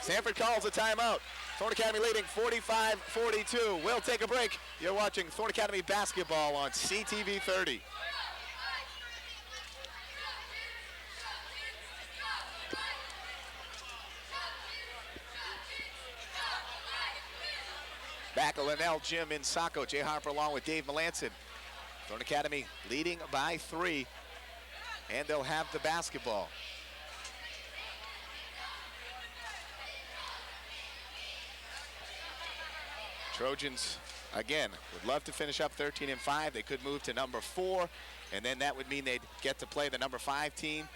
Sanford calls a timeout. Thornton Academy leading 45-42. We'll take a break. You're watching Thornton Academy basketball on CTV 30. Back at Linnell Gym in Saco. Jay Harper along with Dave Melanson. Thornton Academy leading by 3, and they'll have the basketball. Trojans, again, would love to finish up 13-5. They could move to number 4, and then that would mean they'd get to play the number 5 team.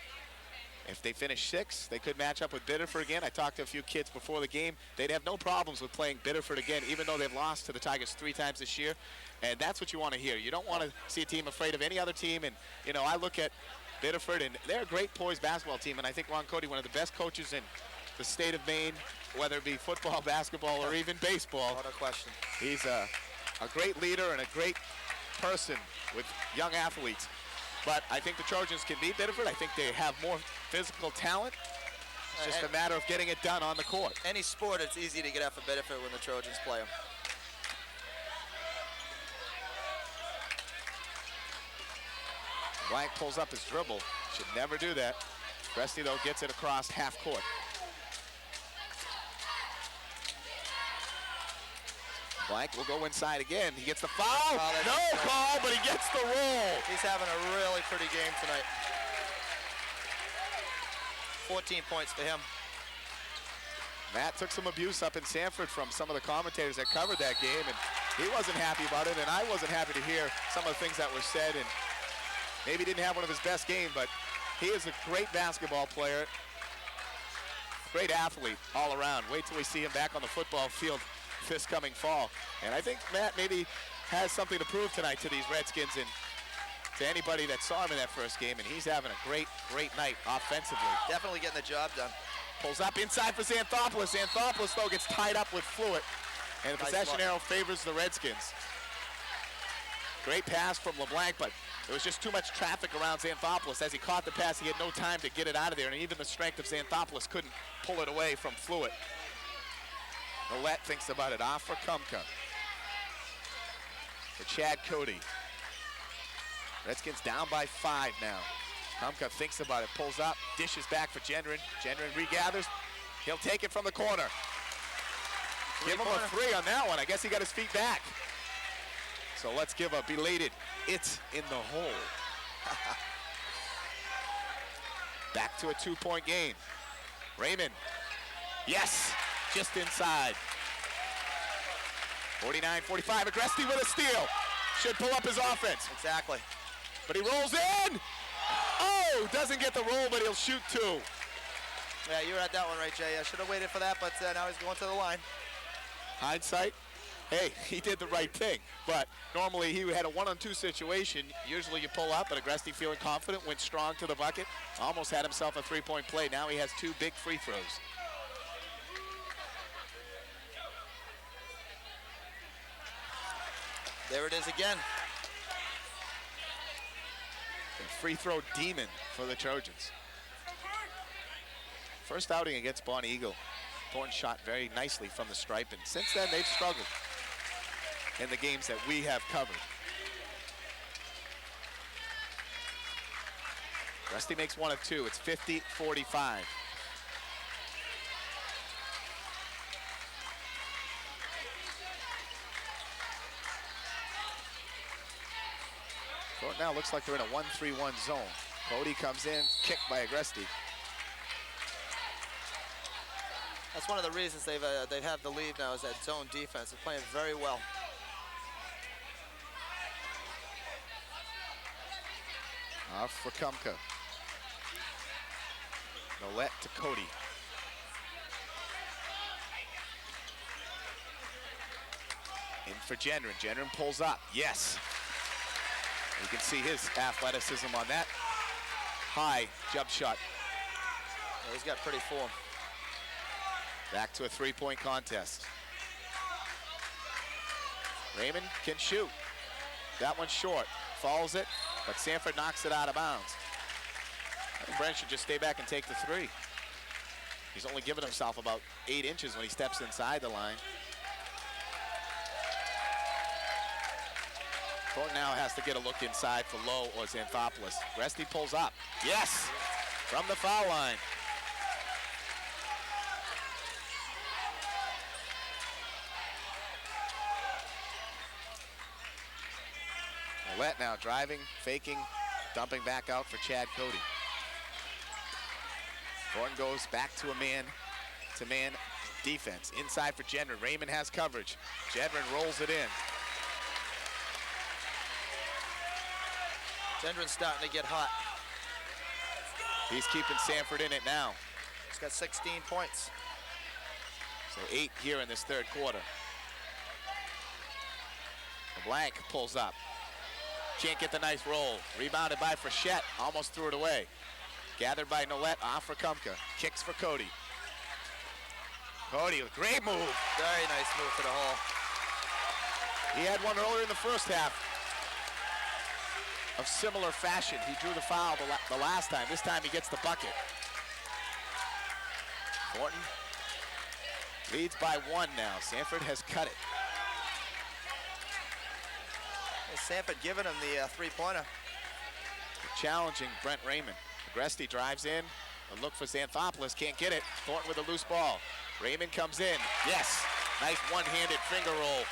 If they finish 6, they could match up with Biddeford again. I talked to a few kids before the game. They'd have no problems with playing Biddeford again, even though they've lost to the Tigers 3 times this year. And that's what you want to hear. You don't want to see a team afraid of any other team. And, you know, I look at Biddeford, and they're a great poised basketball team. And I think Ron Cody, one of the best coaches in the state of Maine, whether it be football, basketball, or even baseball. What a question. He's a great leader and a great person with young athletes. But I think the Trojans can beat Biddeford. I think they have more physical talent. It's just a matter of getting it done on the court. Any sport, it's easy to get out for Biddeford when the Trojans play them. Blank pulls up his dribble. Should never do that. Presti, though, gets it across half court. Blank will go inside again. He gets the foul. No call, but he gets the roll. He's having a really pretty game tonight. 14 points for him. Matt took some abuse up in Sanford from some of the commentators that covered that game, and he wasn't happy about it, and I wasn't happy to hear some of the things that were said, and maybe didn't have one of his best games, but he is a great basketball player, great athlete all around. Wait till we see him back on the football field this coming fall. And I think Matt maybe has something to prove tonight to these Redskins and to anybody that saw him in that first game, and he's having a great night offensively. Definitely getting the job done. Pulls up inside for Xanthopoulos. Xanthopoulos, though, gets tied up with Fluid, and the possession arrow favors the Redskins. Great pass from LeBlanc, but there was just too much traffic around Xanthopoulos. As he caught the pass, he had no time to get it out of there, and even the strength of Xanthopoulos couldn't pull it away from Fluid. Millette thinks about it off for Kumka. For Chad Cody. Redskins down by 5 now. Kumka thinks about it, pulls up, dishes back for Gendron. Gendron regathers. He'll take it from the corner. Give him a 3 on that one. I guess he got his feet back. So let's give a belated "it's in the hole." Back to a 2-point game. Raymond. Yes, just inside. 49-45. Agresti with a steal. Should pull up his offense. Exactly. But he rolls in. Oh, doesn't get the roll, but he'll shoot 2. Yeah, you were at that one right, Jay. I should have waited for that, but now he's going to the line. Hindsight, hey, he did the right thing. But normally he had a 1-on-2 situation. Usually you pull up, but Agresti feeling confident, went strong to the bucket. Almost had himself a 3-point play. Now he has 2 big free throws. There it is again. Free throw demon for the Trojans. First outing against Bonnie Eagle. Thornton shot very nicely from the stripe, and since then they've struggled in the games that we have covered. Rusty makes one of two. It's 50-45. So now looks like they're in a 1-3-1 zone. Cody comes in, kicked by Agresti. That's one of the reasons they have the lead now, is that zone defense. They're playing very well. Off for Kumka. Nolet to Cody. In for Gendron. Gendron pulls up. Yes. You can see his athleticism on that high jump shot. Yeah, he's got pretty form. Back to a three-point contest. Raymond can shoot. That one's short. Falls it, but Sanford knocks it out of bounds. I think Brent should just stay back and take the three. He's only given himself about 8 inches when he steps inside the line. Thornton now has to get a look inside for Lowe or Xanthopoulos. Agresti pulls up. Yes! From the foul line. Nolet now driving, faking, dumping back out for Chad Cody. Thornton goes back to a man-to-man defense. Inside for Gendron. Raymond has coverage. Gendron rolls it in. Gendron's starting to get hot. He's keeping Sanford in it now. He's got 16 points. So 8 here in this third quarter. LeBlanc pulls up. Can't get the nice roll. Rebounded by Frechette. Almost threw it away. Gathered by Nolet. Off for Kumka. Kicks for Cody. Cody, a great move. Very nice move to the hole. He had one earlier in the first half of similar fashion. He drew the foul the last time. This time he gets the bucket. Thornton leads by 1 now. Sanford has cut it. Sanford giving him the three-pointer. Challenging Brent Raymond. Agresti drives in. A look for Xanthopoulos. Can't get it. Thornton with a loose ball. Raymond comes in. Yes. Nice one-handed finger roll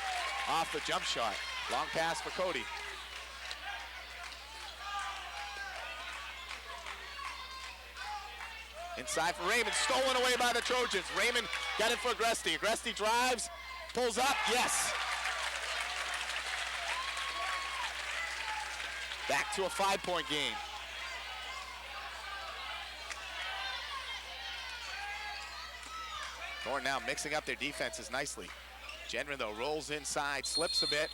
off the jump shot. Long pass for Cody. Inside for Raymond. Stolen away by the Trojans. Raymond got it for Agresti. Agresti drives. Pulls up. Yes. Back to a 5-point game. Thornton now mixing up their defenses nicely. Gendron, though, rolls inside, slips a bit.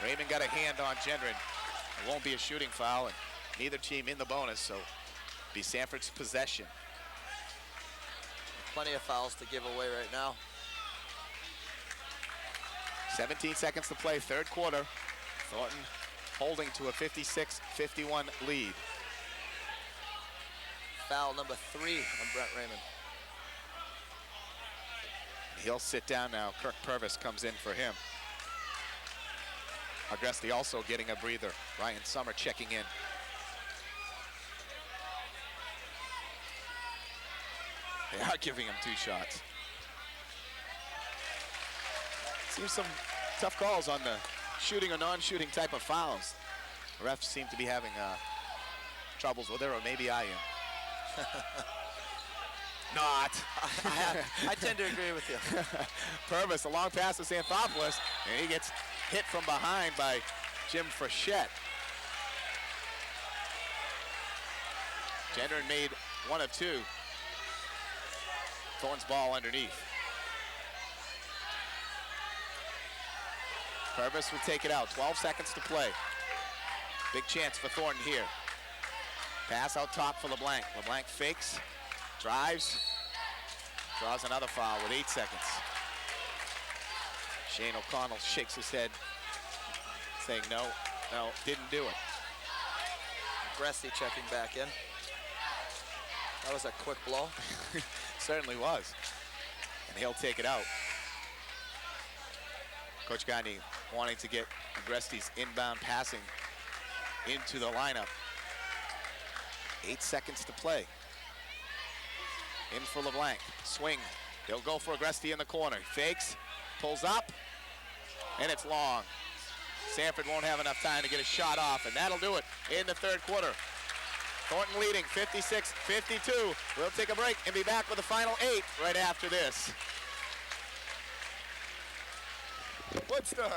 Raymond got a hand on Gendron. It won't be a shooting foul, and neither team in the bonus, so be Sanford's possession. Plenty of fouls to give away right now. 17 seconds to play, third quarter. Thornton holding to a 56-51 lead. Foul number 3 on Brent Raymond. He'll sit down now. Kirk Purvis comes in for him. Agresti also getting a breather. Ryan Summer checking in. They are giving him 2 shots. Seems some tough calls on the shooting or non-shooting type of fouls. The refs seem to be having troubles with it, or maybe I am. Not. I tend to agree with you. Purvis, a long pass to Xanthopoulos, and he gets hit from behind by Jim Frechette. Gendron made 1 of 2. Thornton's ball underneath. Purvis would take it out. 12 seconds to play. Big chance for Thornton here. Pass out top for LeBlanc. LeBlanc fakes, drives, draws another foul with 8 seconds. Shane O'Connell shakes his head, saying no, didn't do it. Gressy checking back in. That was a quick blow. Certainly was. And he'll take it out. Coach Gagne wanting to get Agresty's inbound passing into the lineup. 8 seconds to play. In for LeBlanc. Swing. They'll go for Agresty in the corner. Fakes, pulls up, and it's long. Sanford won't have enough time to get a shot off, and that'll do it in the third quarter. Thornton leading 56-52. We'll take a break and be back with the final 8 right after this. Woodster.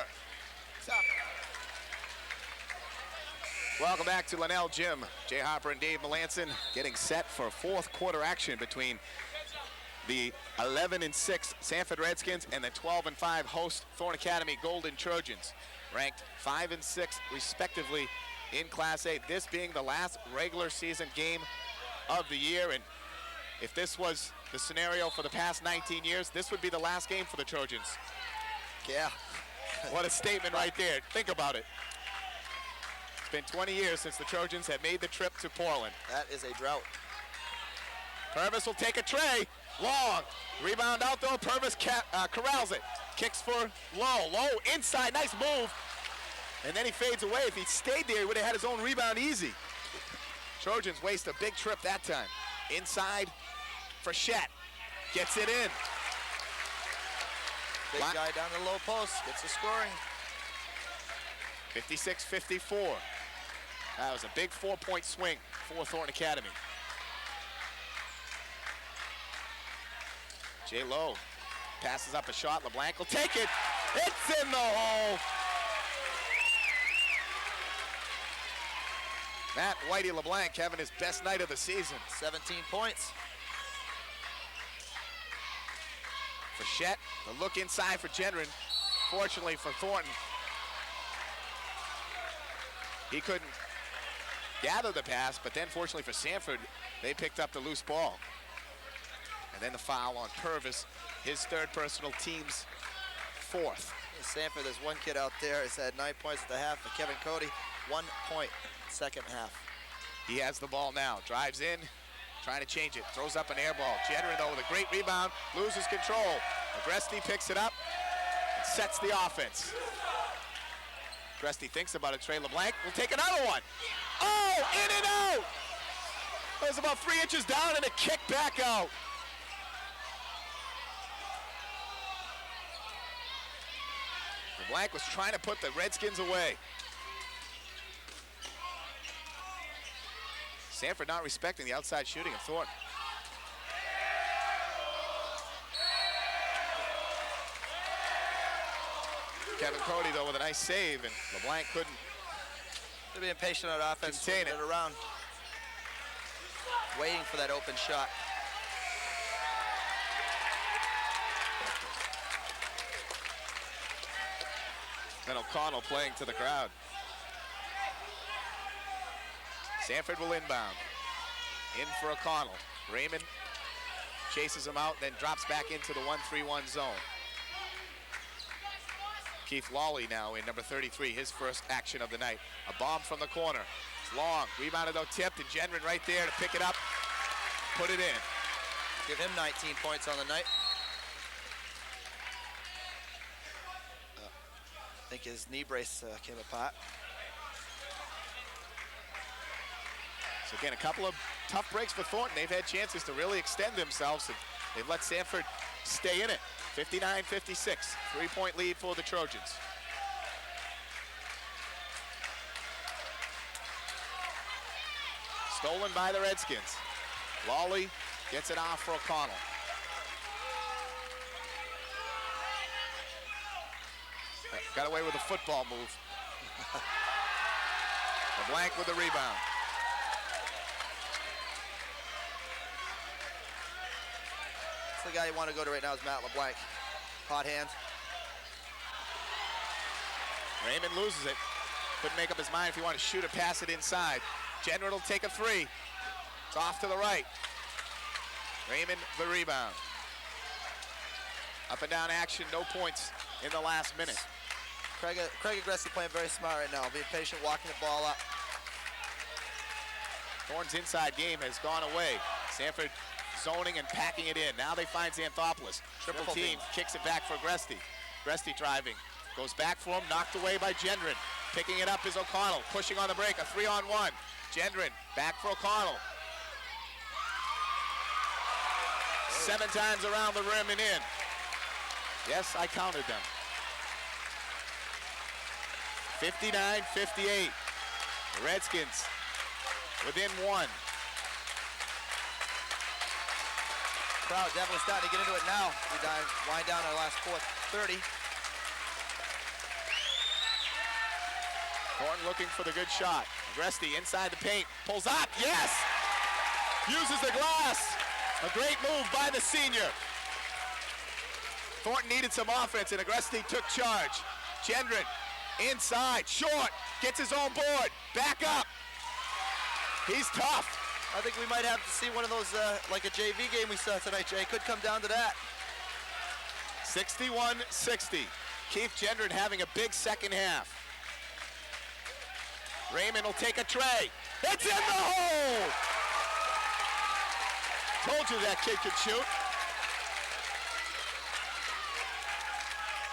Welcome back to Linnell Gym. Jay Harper and Dave Melanson getting set for fourth quarter action between the 11-6 Sanford Redskins and the 12-5 host Thornton Academy Golden Trojans, ranked 5 and 6 respectively in Class A. This being the last regular season game of the year, and if this was the scenario for the past 19 years, this would be the last game for the Trojans. Yeah. What a statement right there. Think about it. It's been 20 years since the Trojans have made the trip to Portland. That is a drought. Purvis will take a tray. Long. Rebound out though. Purvis corrals it. Kicks for Lowe. Lowe inside. Nice move. And then he fades away. If he stayed there, he would have had his own rebound easy. Trojans waste a big trip that time. Inside for Shet. Gets it in. Big guy down the low post. Gets the scoring. 56-54. That was a big 4-point swing for Thornton Academy. Jay Lowe passes up a shot. LeBlanc will take it. It's in the hole. Matt Whitey LeBlanc having his best night of the season. 17 points. For Shet, the look inside for Gendron. Fortunately for Thornton, he couldn't gather the pass, but then fortunately for Sanford, they picked up the loose ball. And then the foul on Purvis, his third personal, team's fourth. Sanford, there's one kid out there. He's had 9 points at the half. For Kevin Cody, 1 point, second half. He has the ball now, drives in, trying to change it, throws up an air ball. Gendron, though, with a great rebound, loses control. Agresty picks it up and sets the offense. Agresty thinks about it. Trey LeBlanc will take another one. Oh, in and out! That was about 3 inches down and a kick back out. LeBlanc was trying to put the Redskins away. Sanford not respecting the outside shooting of Thornton. Kevin Cody, though, with a nice save, and LeBlanc couldn't. They're being patient on offense, contain it around, waiting for that open shot. Then O'Connell playing to the crowd. Sanford will inbound. In for O'Connell. Raymond chases him out, then drops back into the 1-3-1 zone. Keith Lawley now in number 33, his first action of the night. A bomb from the corner. It's long. Rebounded though, tipped, and Gendron right there to pick it up, put it in. Give him 19 points on the night. I think his knee brace came apart. So again, a couple of tough breaks for Thornton. They've had chances to really extend themselves, and they've let Sanford stay in it. 59-56, 3-point lead for the Trojans. Stolen by the Redskins. Lawley gets it off for O'Connell. Got away with a football move. LeBlanc with the rebound. That's the guy you want to go to right now is Matt LeBlanc. Hot hand. Raymond loses it. Couldn't make up his mind if he wanted to shoot or pass it inside. Gendron will take a three. It's off to the right. Raymond the rebound. Up and down action, no points in the last minute. Craig Agresti playing very smart right now, being patient, walking the ball up. Thornton's inside game has gone away. Sanford zoning and packing it in. Now they find Xanthopoulos. Triple team, kicks it back for Agresti. Agresti driving, goes back for him, knocked away by Gendron. Picking it up is O'Connell, pushing on the break, a 3-on-1. Gendron, back for O'Connell. 7 times around the rim and in. Yes, I counted them. 59-58. The Redskins within 1. Crowd definitely starting to get into it now. We wind down our last fourth, 30. Thornton looking for the good shot. Agresti inside the paint, pulls up, yes! Uses the glass. A great move by the senior. Thornton needed some offense and Agresti took charge. Gendron inside, short, gets his own board, back up. He's tough. I think we might have to see one of those, like a JV game we saw tonight, Jay. Could come down to that. 61-60. Keith Gendron having a big second half. Raymond will take a tray. It's in the hole! Told you that kid could shoot.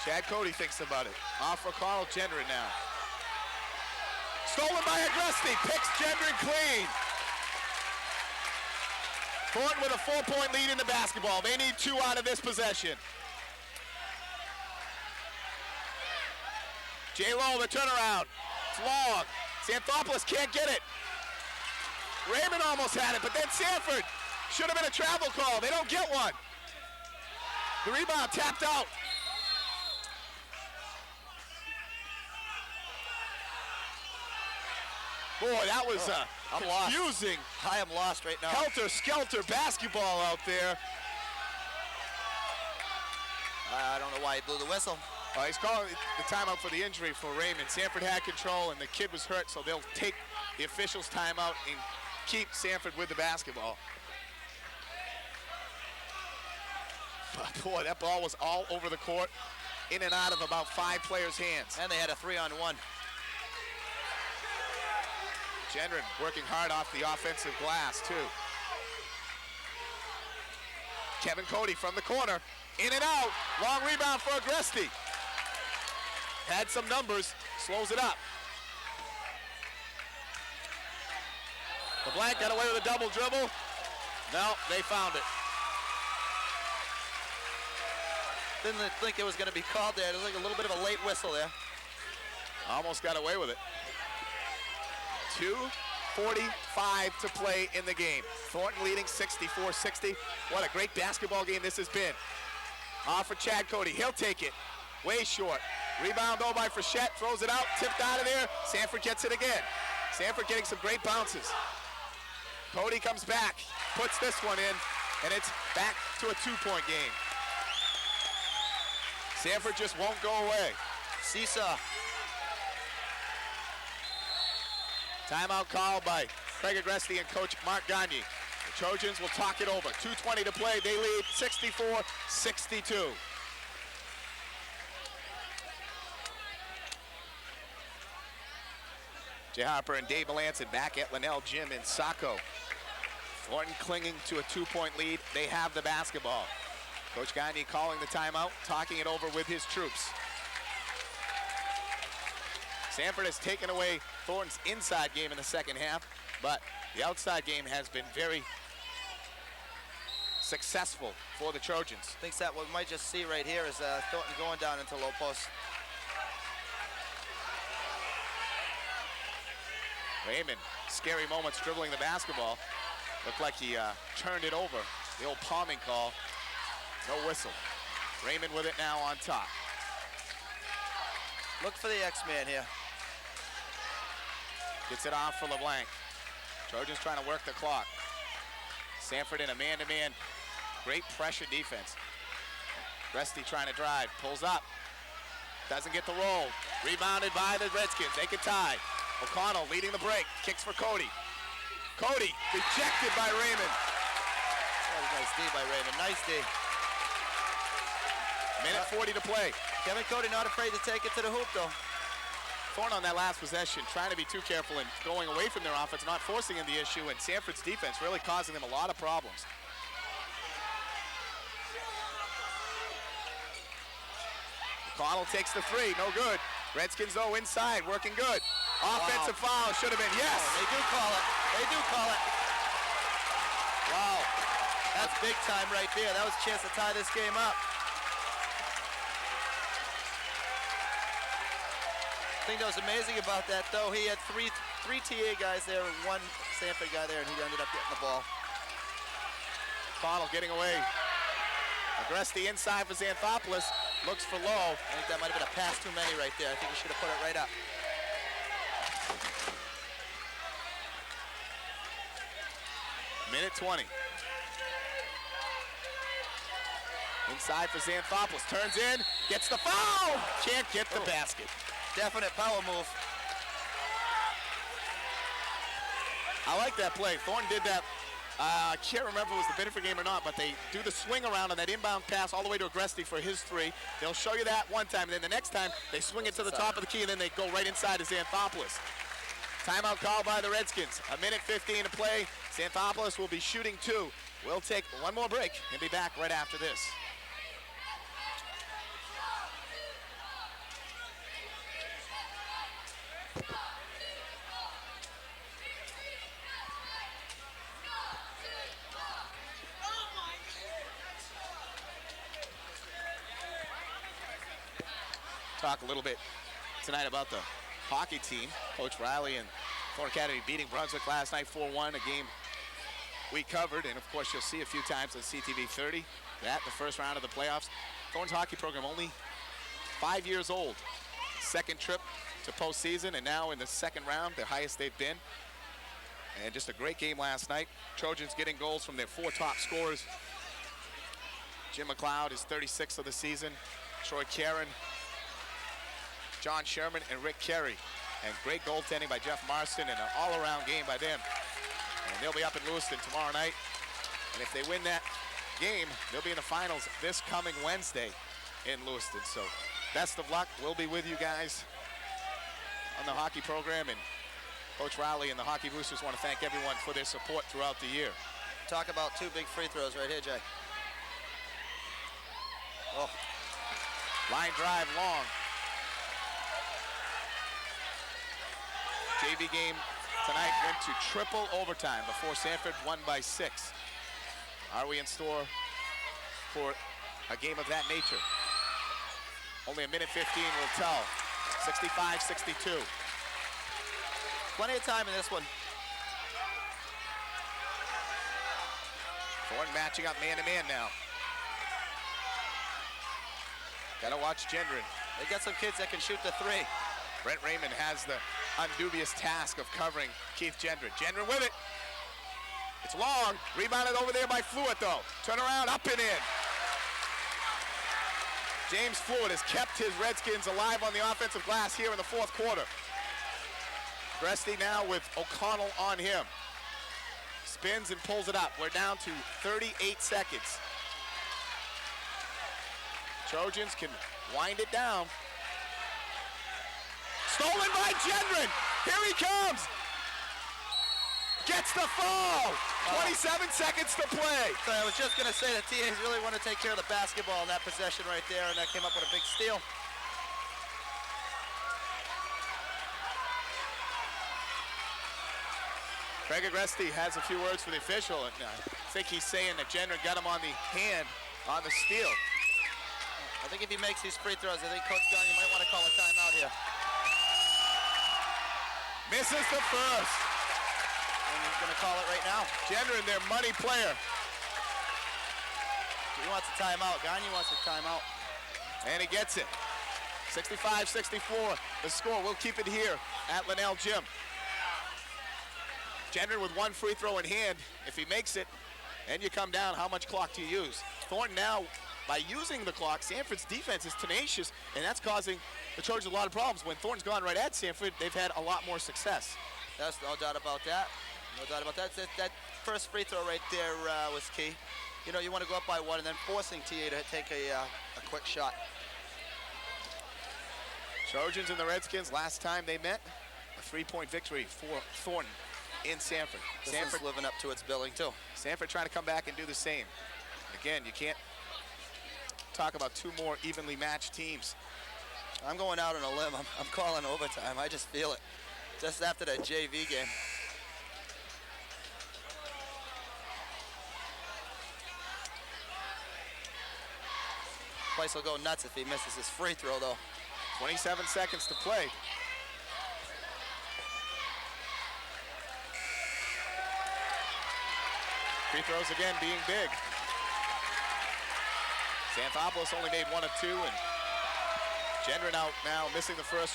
Chad Cody thinks about it. Off for Carl Gendron now. Stolen by Agresti, picks Gendron clean. Thornton with a 4-point lead in the basketball. They need 2 out of this possession. J-Lo, the turnaround. It's long. Xanthopoulos can't get it. Raymond almost had it, but then Sanford. Should have been a travel call. They don't get one. The rebound tapped out. Boy, that was confusing. I am lost right now. Helter-skelter basketball out there. I don't know why he blew the whistle. He's calling the timeout for the injury for Raymond. Sanford had control, and the kid was hurt, so they'll take the officials' timeout and keep Sanford with the basketball. But boy, that ball was all over the court, in and out of about 5 players' hands. And they had a 3-on-1. Gendron working hard off the offensive glass, too. Kevin Cody from the corner, in and out. Long rebound for Agresti. Had some numbers, slows it up. LeBlanc got away with a double dribble. No, they found it. Didn't think it was going to be called there. It was like a little bit of a late whistle there. Almost got away with it. 2:45 to play in the game. Thornton leading 64-60. What a great basketball game this has been. Off for Chad Cody. He'll take it. Way short. Rebound though by Frechette. Throws it out. Tipped out of there. Sanford gets it again. Sanford getting some great bounces. Cody comes back. Puts this one in. And it's back to a 2-point game. Sanford just won't go away. Seesaw. Timeout called by Craig Agresti and Coach Mark Gagne. The Trojans will talk it over. 2:20 to play. They lead 64-62. Jay Harper and Dave Melanson back at Linnell Gym in Saco. Thornton clinging to a 2-point lead. They have the basketball. Coach Gagne calling the timeout, talking it over with his troops. Sanford has taken away Thornton's inside game in the second half, but the outside game has been very successful for the Trojans. Thinks that what we might just see right here is Thornton going down into low post. Raymond, scary moments dribbling the basketball. Looked like he turned it over. The old palming call. No whistle. Raymond with it now on top. Look for the X-Man here. Gets it off for LeBlanc. Trojans trying to work the clock. Sanford in a man-to-man. Great pressure defense. Agresti trying to drive. Pulls up. Doesn't get the roll. Rebounded by the Redskins. They can tie. O'Connell leading the break. Kicks for Cody. Cody rejected by Raymond. That was nice D by Raymond. Nice D. Minute 40 to play. Kevin Cody not afraid to take it to the hoop, though. Thornton on that last possession, trying to be too careful and going away from their offense, not forcing in the issue, and Sanford's defense really causing them a lot of problems. O'Connell takes the three, no good. Redskins, though, inside, working good. Offensive foul, should have been, yes. Oh, they do call it. They do call it. Wow. That's big time right there. That was a chance to tie this game up. The thing that was amazing about that, though, he had three TA guys there and one Sanford guy there, and he ended up getting the ball. O'Connell getting away. Agresti inside for Xanthopoulos. Looks for low. I think that might have been a pass too many right there. I think he should have put it right up. Minute 20. Inside for Xanthopoulos. Turns in, gets the foul. Can't get the basket. Definite power move. I like that play. Thornton did that. I can't remember if it was the Biddeford game or not, but they do the swing around on that inbound pass all the way to Agresti for his three. They'll show you that one time, and then the next time they swing it to the top of the key, and then they go right inside to Xanthopoulos. Timeout called by the Redskins. A minute 15 to play. Xanthopoulos will be shooting two. We'll take one more break and be back right after this. Talk a little bit tonight about the hockey team. Coach Riley and Thornton Academy beating Brunswick last night 4-1, a game we covered, and of course you'll see a few times on CTV 30. That, the first round of the playoffs. Thornton's hockey program only 5 years old. Second trip to postseason, and now in the second round, the highest they've been. And just a great game last night. Trojans getting goals from their four top scorers. Jim McLeod is 36th of the season. Troy Caron, John Sherman, and Rick Carey. And great goaltending by Jeff Marston and an all-around game by them. And they'll be up in Lewiston tomorrow night. And if they win that game, they'll be in the finals this coming Wednesday in Lewiston. So best of luck. We'll be with you guys on the hockey program. And Coach Riley and the Hockey Boosters want to thank everyone for their support throughout the year. Talk about two big free throws right here, Jay. Oh. Line drive long. JV game tonight went to triple overtime before Sanford won by 6. Are we in store for a game of that nature? Only a minute 15 will tell. 65-62. Plenty of time in this one. Thornton matching up man-to-man now. Gotta watch Gendron. They got some kids that can shoot the three. Brent Raymond has the undubious task of covering Keith Gendron. Gendron with it. It's long. Rebounded over there by Fluid, though. Turn around, up and in. James Fluid has kept his Redskins alive on the offensive glass here in the fourth quarter. Agresti now with O'Connell on him. Spins and pulls it up. We're down to 38 seconds. Trojans can wind it down. Stolen by Gendron. Here he comes. Gets the fall. 27 seconds to play. So I was just going to say that TAs really want to take care of the basketball in that possession right there, and that came up with a big steal. Craig Agresti has a few words for the official. And I think he's saying that Gendron got him on the hand on the steal. I think if he makes these free throws, I think Coach John, you might want to call a timeout here. Misses the first. And he's going to call it right now. Gendron, their money player. He wants a timeout. Gagne wants a timeout. And he gets it. 65-64, the score. We'll keep it here at Linnell Gym. Gendron with one free throw in hand. If he makes it, and you come down, how much clock do you use? Thornton now, by using the clock, Sanford's defense is tenacious, and that's causing the Trojans a lot of problems. When Thornton's gone right at Sanford, they've had a lot more success. That's no doubt about that. No doubt about that. That first free throw right there was key. you know, you want to go up by one and then forcing TA to take a quick shot. Trojans and the Redskins, last time they met, a 3-point victory for Thornton in Sanford. Sanford living up to its billing too. Sanford trying to come back and do the same. Again, you can't talk about two more evenly matched teams. I'm going out on a limb. I'm calling overtime. I just feel it. Just after that JV game. Place will go nuts if he misses his free throw, though. 27 seconds to play. Free throws again being big. Xanthopoulos only made 1 of 2, and Gendron out now, missing the first.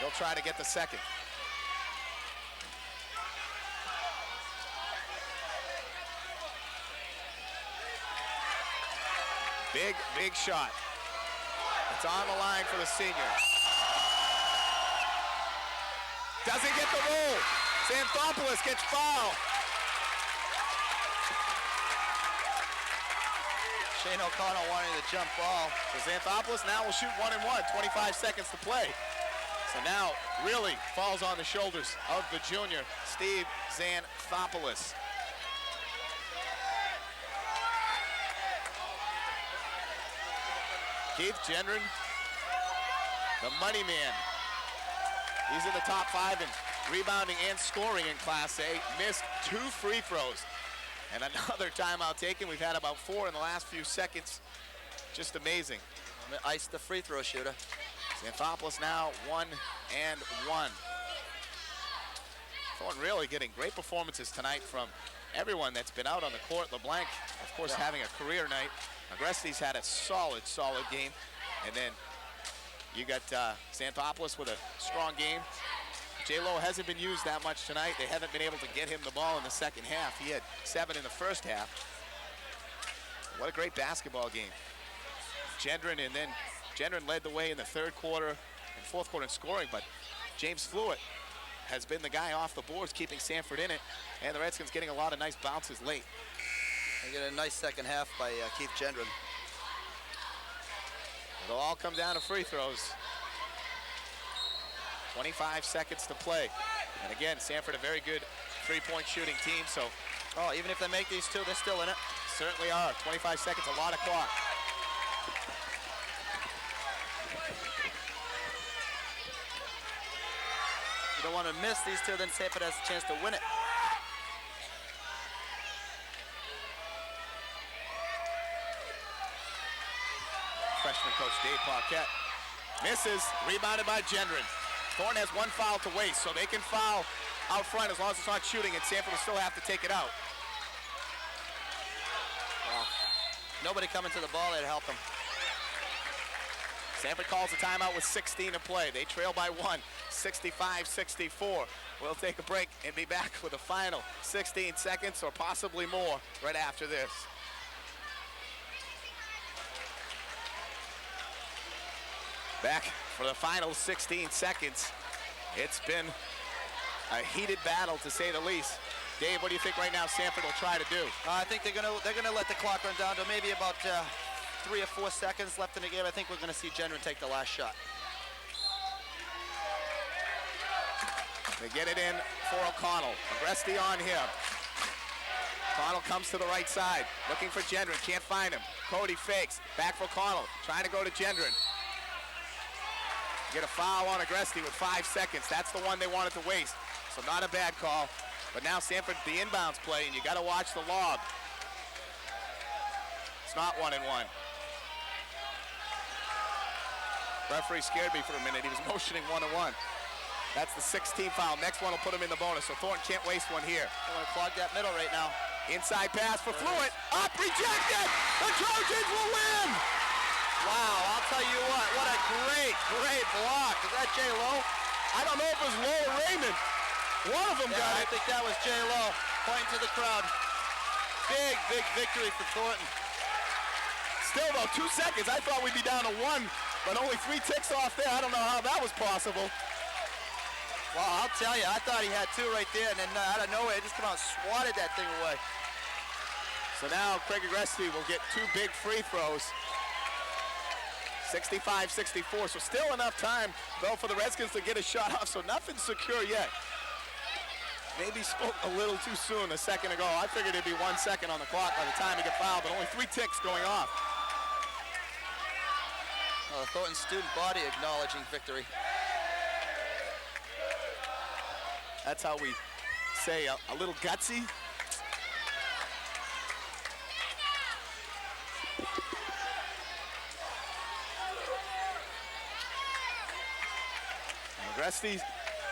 He'll try to get the second. Big, big shot. It's on the line for the senior. Doesn't get the roll. Xanthopoulos gets fouled. Shane O'Connell wanting the jump ball. So Xanthopoulos now will shoot 1 and 1, 25 seconds to play. So now really falls on the shoulders of the junior, Steve Xanthopoulos. Keith Gendron, the money man. He's in the top 5 in rebounding and scoring in Class A. Missed 2 free throws. And another timeout taken. We've had about 4 in the last few seconds. Just amazing. Ice the free throw shooter. Xanthopoulos now 1 and 1. Thornton really getting great performances tonight from everyone that's been out on the court. LeBlanc, of course, having a career night. Agreste's had a solid game. And then you got Xanthopoulos with a strong game. J-Lo hasn't been used that much tonight. They haven't been able to get him the ball in the second half. He had 7 in the first half. What a great basketball game. Gendron, and then Gendron led the way in the third quarter and fourth quarter in scoring, but James Fluitt has been the guy off the boards, keeping Sanford in it, and the Redskins getting a lot of nice bounces late. They get a nice second half by Keith Gendron. It'll all come down to free throws. 25 seconds to play. And again, Sanford a very good 3-point shooting team, so. Oh, even if they make these 2, they're still in it. Certainly are. 25 seconds, a lot of clock. You don't want to miss these 2, then Sanford has a chance to win it. Freshman coach Dave Paquette misses, rebounded by Gendron. Thornton has 1 foul to waste, so they can foul out front as long as it's not shooting, and Sanford will still have to take it out. Well, nobody coming to the ball there to help them. Sanford calls a timeout with 16 to play. They trail by 1, 65-64. We'll take a break and be back with the final 16 seconds or possibly more right after this. Back for the final 16 seconds. It's been a heated battle, to say the least. Dave, what do you think right now Sanford will try to do? I think they're gonna let the clock run down to maybe about 3 or 4 seconds left in the game. I think we're gonna see Gendron take the last shot. They get it in for O'Connell. Agreste on him. O'Connell comes to the right side, looking for Gendron, can't find him. Cody fakes, back for O'Connell, trying to go to Gendron. Get a foul on Agreste with 5 seconds. That's the one they wanted to waste. So not a bad call. But now Sanford, the inbounds play, and you got to watch the lob. It's not 1 and 1. Referee scared me for a minute. He was motioning 1 and 1. That's the 16th foul. Next one will put him in the bonus. So Thornton can't waste one here. They want to clog that middle right now. Inside pass for Fluitt. Up, rejected. The Trojans will win. Wow, I'll tell you what a great block. Is that J-Lo? I don't know if it was Lo or Raymond. One of them got it. I think that was J-Lo pointing to the crowd. Big victory for Thornton. Still though, 2 seconds. I thought we'd be down to 1, but only 3 ticks off there. I don't know how that was possible. Well, I'll tell you, I thought he had 2 right there, and then out of nowhere, he just come out and swatted that thing away. So now Craig Agresti will get 2 big free throws. 65-64, so still enough time, though, for the Redskins to get a shot off, so nothing's secure yet. Maybe spoke a little too soon a second ago. I figured it'd be 1 second on the clock by the time he got fouled, but only 3 ticks going off. Thornton student body acknowledging victory. That's how we say a little gutsy. Agresti,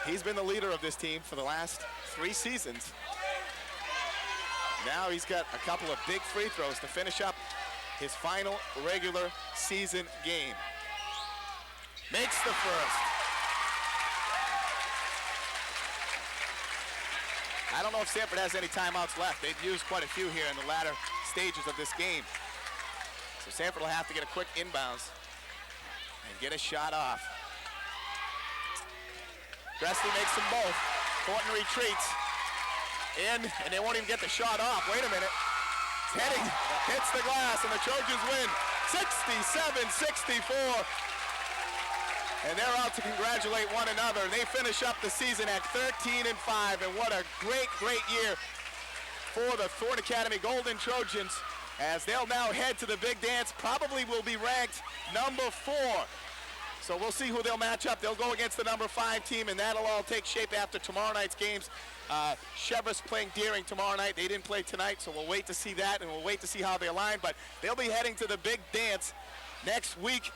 he's been the leader of this team for the last 3 seasons. Now he's got a couple of big free throws to finish up his final regular season game. Makes the first. I don't know if Sanford has any timeouts left. They've used quite a few here in the latter stages of this game. So Sanford will have to get a quick inbounds and get a shot off. Agresti makes them both. Thornton retreats in, and they won't even get the shot off. Wait a minute. It's heading, hits the glass, and the Trojans win 67-64. And they're out to congratulate one another. And they finish up the season at 13-5, and what a great, great year for the Thornton Academy Golden Trojans, as they'll now head to the big dance. Probably will be ranked number 4. So we'll see who they'll match up. They'll go against the number 5 team, and that'll all take shape after tomorrow night's games. Chevrolet's playing Deering tomorrow night. They didn't play tonight, so we'll wait to see that, and we'll wait to see how they align. But they'll be heading to the big dance next week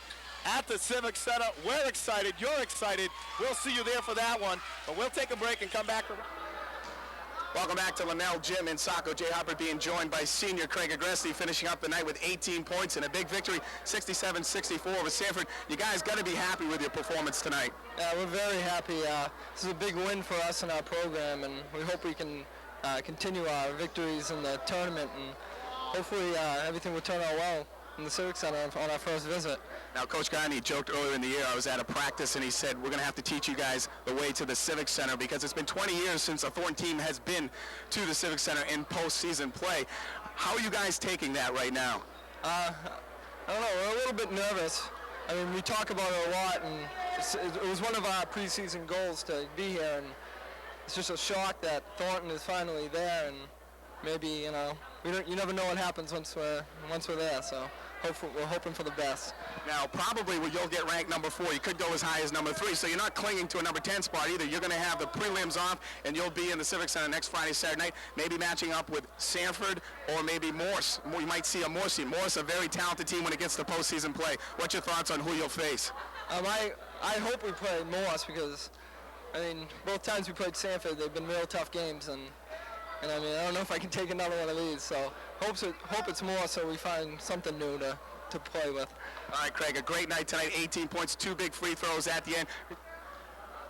at the Civic Center. We're excited. You're excited. We'll see you there for that one. But we'll take a break and come back. Welcome back to Linnell Gym in Saco. Jay Harper being joined by senior Craig Agresti, finishing up the night with 18 points and a big victory, 67-64 over Sanford. You guys got to be happy with your performance tonight. Yeah, we're very happy. This is a big win for us in our program, and we hope we can continue our victories in the tournament, and hopefully everything will turn out well in the Civic Center on our first visit. Now, Coach Gandhi joked earlier in the year, I was at a practice, and he said, we're going to have to teach you guys the way to the Civic Center, because it's been 20 years since a Thornton team has been to the Civic Center in postseason play. How are you guys taking that right now? I don't know, we're a little bit nervous. I mean, we talk about it a lot, and it was one of our preseason goals to be here, and it's just a shock that Thornton is finally there, and maybe, you know, you never know what happens once we're there, so we're hoping for the best. Now, probably you'll get ranked number 4. You could go as high as number 3, so you're not clinging to a number 10 spot either. You're going to have the prelims off, and you'll be in the Civic Center next Friday, Saturday night, maybe matching up with Sanford or maybe Morse. You might see a Morse team. Morse, a very talented team when it gets to postseason play. What's your thoughts on who you'll face? I hope we play Morse, because, I mean, both times we played Sanford, they've been real tough games, and I mean, I don't know if I can take another one of these, so hope it's more so we find something new to play with. All right, Craig, a great night tonight, 18 points, 2 big free throws at the end.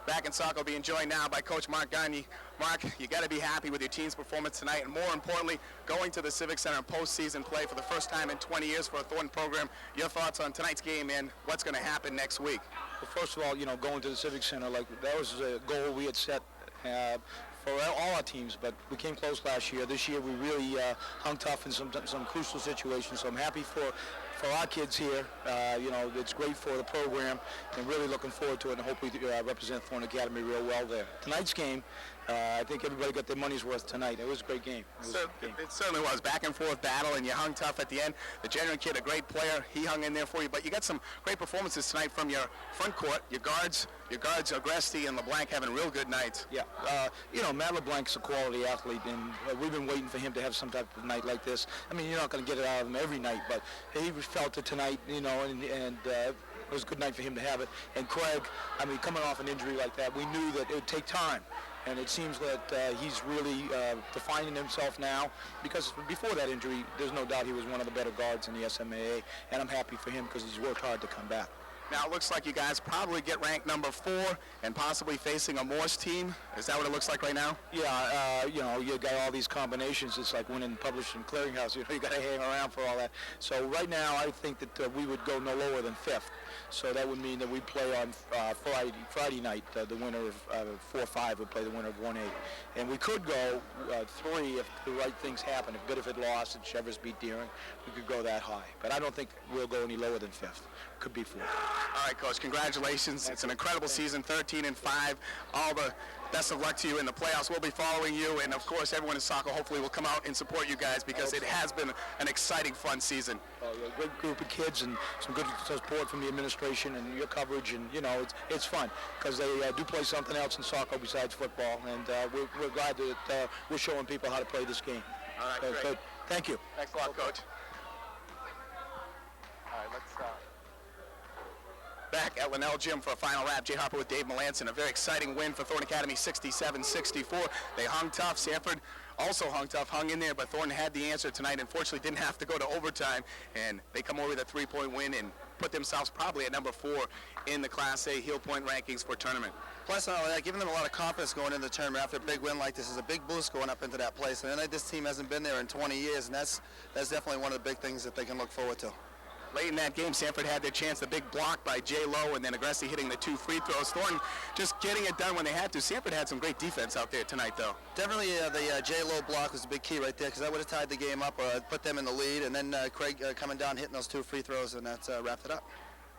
Back in Saco, being joined now by Coach Mark Gagne. Mark, you got to be happy with your team's performance tonight, and more importantly, going to the Civic Center in postseason play for the first time in 20 years for a Thornton program. Your thoughts on tonight's game and what's going to happen next week? Well, first of all, you know, going to the Civic Center, like that was a goal we had set for all our teams, but we came close last year. This year we really hung tough in some crucial situations, so I'm happy for our kids here. You know, it's great for the program, and really looking forward to it, and hope we represent Thornton Academy real well there. Tonight's game, I think everybody got their money's worth tonight. It was a great game. It certainly was. Back and forth battle, and you hung tough at the end. The genuine kid, a great player, he hung in there for you, but you got some great performances tonight from your front court. Your guards, Agresti and LeBlanc, having real good nights. Yeah, you know, Matt LeBlanc's a quality athlete, and we've been waiting for him to have some type of night like this. I mean, you're not going to get it out of him every night, but he felt it tonight, you know, and it was a good night for him to have it. And Craig, I mean, coming off an injury like that, we knew that it would take time. And it seems that he's really defining himself now, because before that injury, there's no doubt he was one of the better guards in the SMAA, and I'm happy for him because he's worked hard to come back. Now it looks like you guys probably get ranked number 4 and possibly facing a Morse team. Is that what it looks like right now? Yeah, you know, you got all these combinations. It's like winning Publishing Clearinghouse. You know, you got to hang around for all that. So right now, I think that we would go no lower than 5th. So that would mean that we play on Friday night. The winner of 4-5 would play the winner of 1-8. And we could go 3 if the right things happen. If Biddeford lost and Chevers beat Deering, we could go that high. But I don't think we'll go any lower than 5th. Could be 4th. All right, Coach, congratulations. It's an incredible season, 13-5. All the best of luck to you in the playoffs. We'll be following you, and of course, everyone in soccer hopefully will come out and support you guys because it has been an exciting, fun season. A great group of kids and some good support from the administration and your coverage, and you know it's fun because they do play something else in soccer besides football, and we're glad that we're showing people how to play this game. All right, great. Good. Thank you. Thanks a lot, Coach. All right, let's Back at Linnell Gym for a final wrap. Jay Harper with Dave Melanson. A very exciting win for Thornton Academy, 67-64. They hung tough. Sanford also hung tough, hung in there, but Thornton had the answer tonight. Unfortunately, didn't have to go to overtime, and they come away with a 3-point win and put themselves probably at number 4 in the Class A Heel Point rankings for tournament. Plus, not only that, giving them a lot of confidence going into the tournament after a big win like this is a big boost going up into that place. And this team hasn't been there in 20 years, and that's definitely one of the big things that they can look forward to. Late in that game, Sanford had their chance, the big block by Jay Lowe, and then Aggresti hitting the 2 free throws. Thornton just getting it done when they had to. Sanford had some great defense out there tonight, though. Definitely the Jay Lowe block was a big key right there because that would have tied the game up or put them in the lead, and then Craig coming down, hitting those 2 free throws, and that's wrapped it up.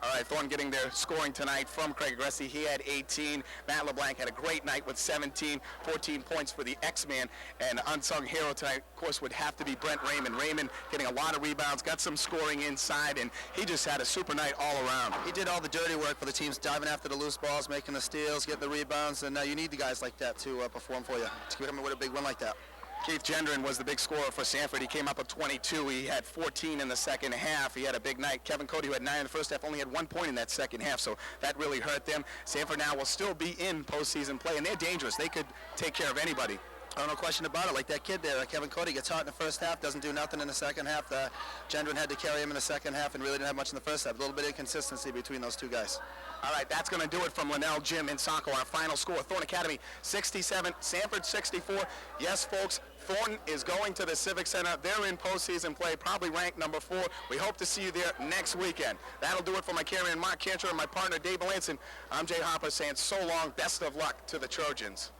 All right, Thornton getting their scoring tonight from Craig Aggresti. He had 18. Matt LeBlanc had a great night with 17, 14 points for the X-Man. And unsung hero tonight, of course, would have to be Brent Raymond. Raymond getting a lot of rebounds, got some scoring inside, and he just had a super night all around. He did all the dirty work for the teams, diving after the loose balls, making the steals, getting the rebounds, and you need the guys like that to perform for you, to come in with a big win like that. Keith Gendron was the big scorer for Sanford. He came up with 22. He had 14 in the second half. He had a big night. Kevin Cody, who had 9 in the first half, only had 1 point in that second half, so that really hurt them. Sanford now will still be in postseason play, and they're dangerous. They could take care of anybody. Oh, no question about it. Like that kid there, Kevin Cody, gets hot in the first half, doesn't do nothing in the second half. Gendron had to carry him in the second half and really didn't have much in the first half. A little bit of inconsistency between those 2 guys. All right, that's going to do it from Linnell Gym in soccer. Our final score, Thornton Academy 67, Sanford 64. Yes, folks, Thornton is going to the Civic Center. They're in postseason play, probably ranked number 4. We hope to see you there next weekend. That'll do it for my carrier, Mark Cantor, and my partner, Dave Melanson. I'm Jay Harper saying so long, best of luck to the Trojans.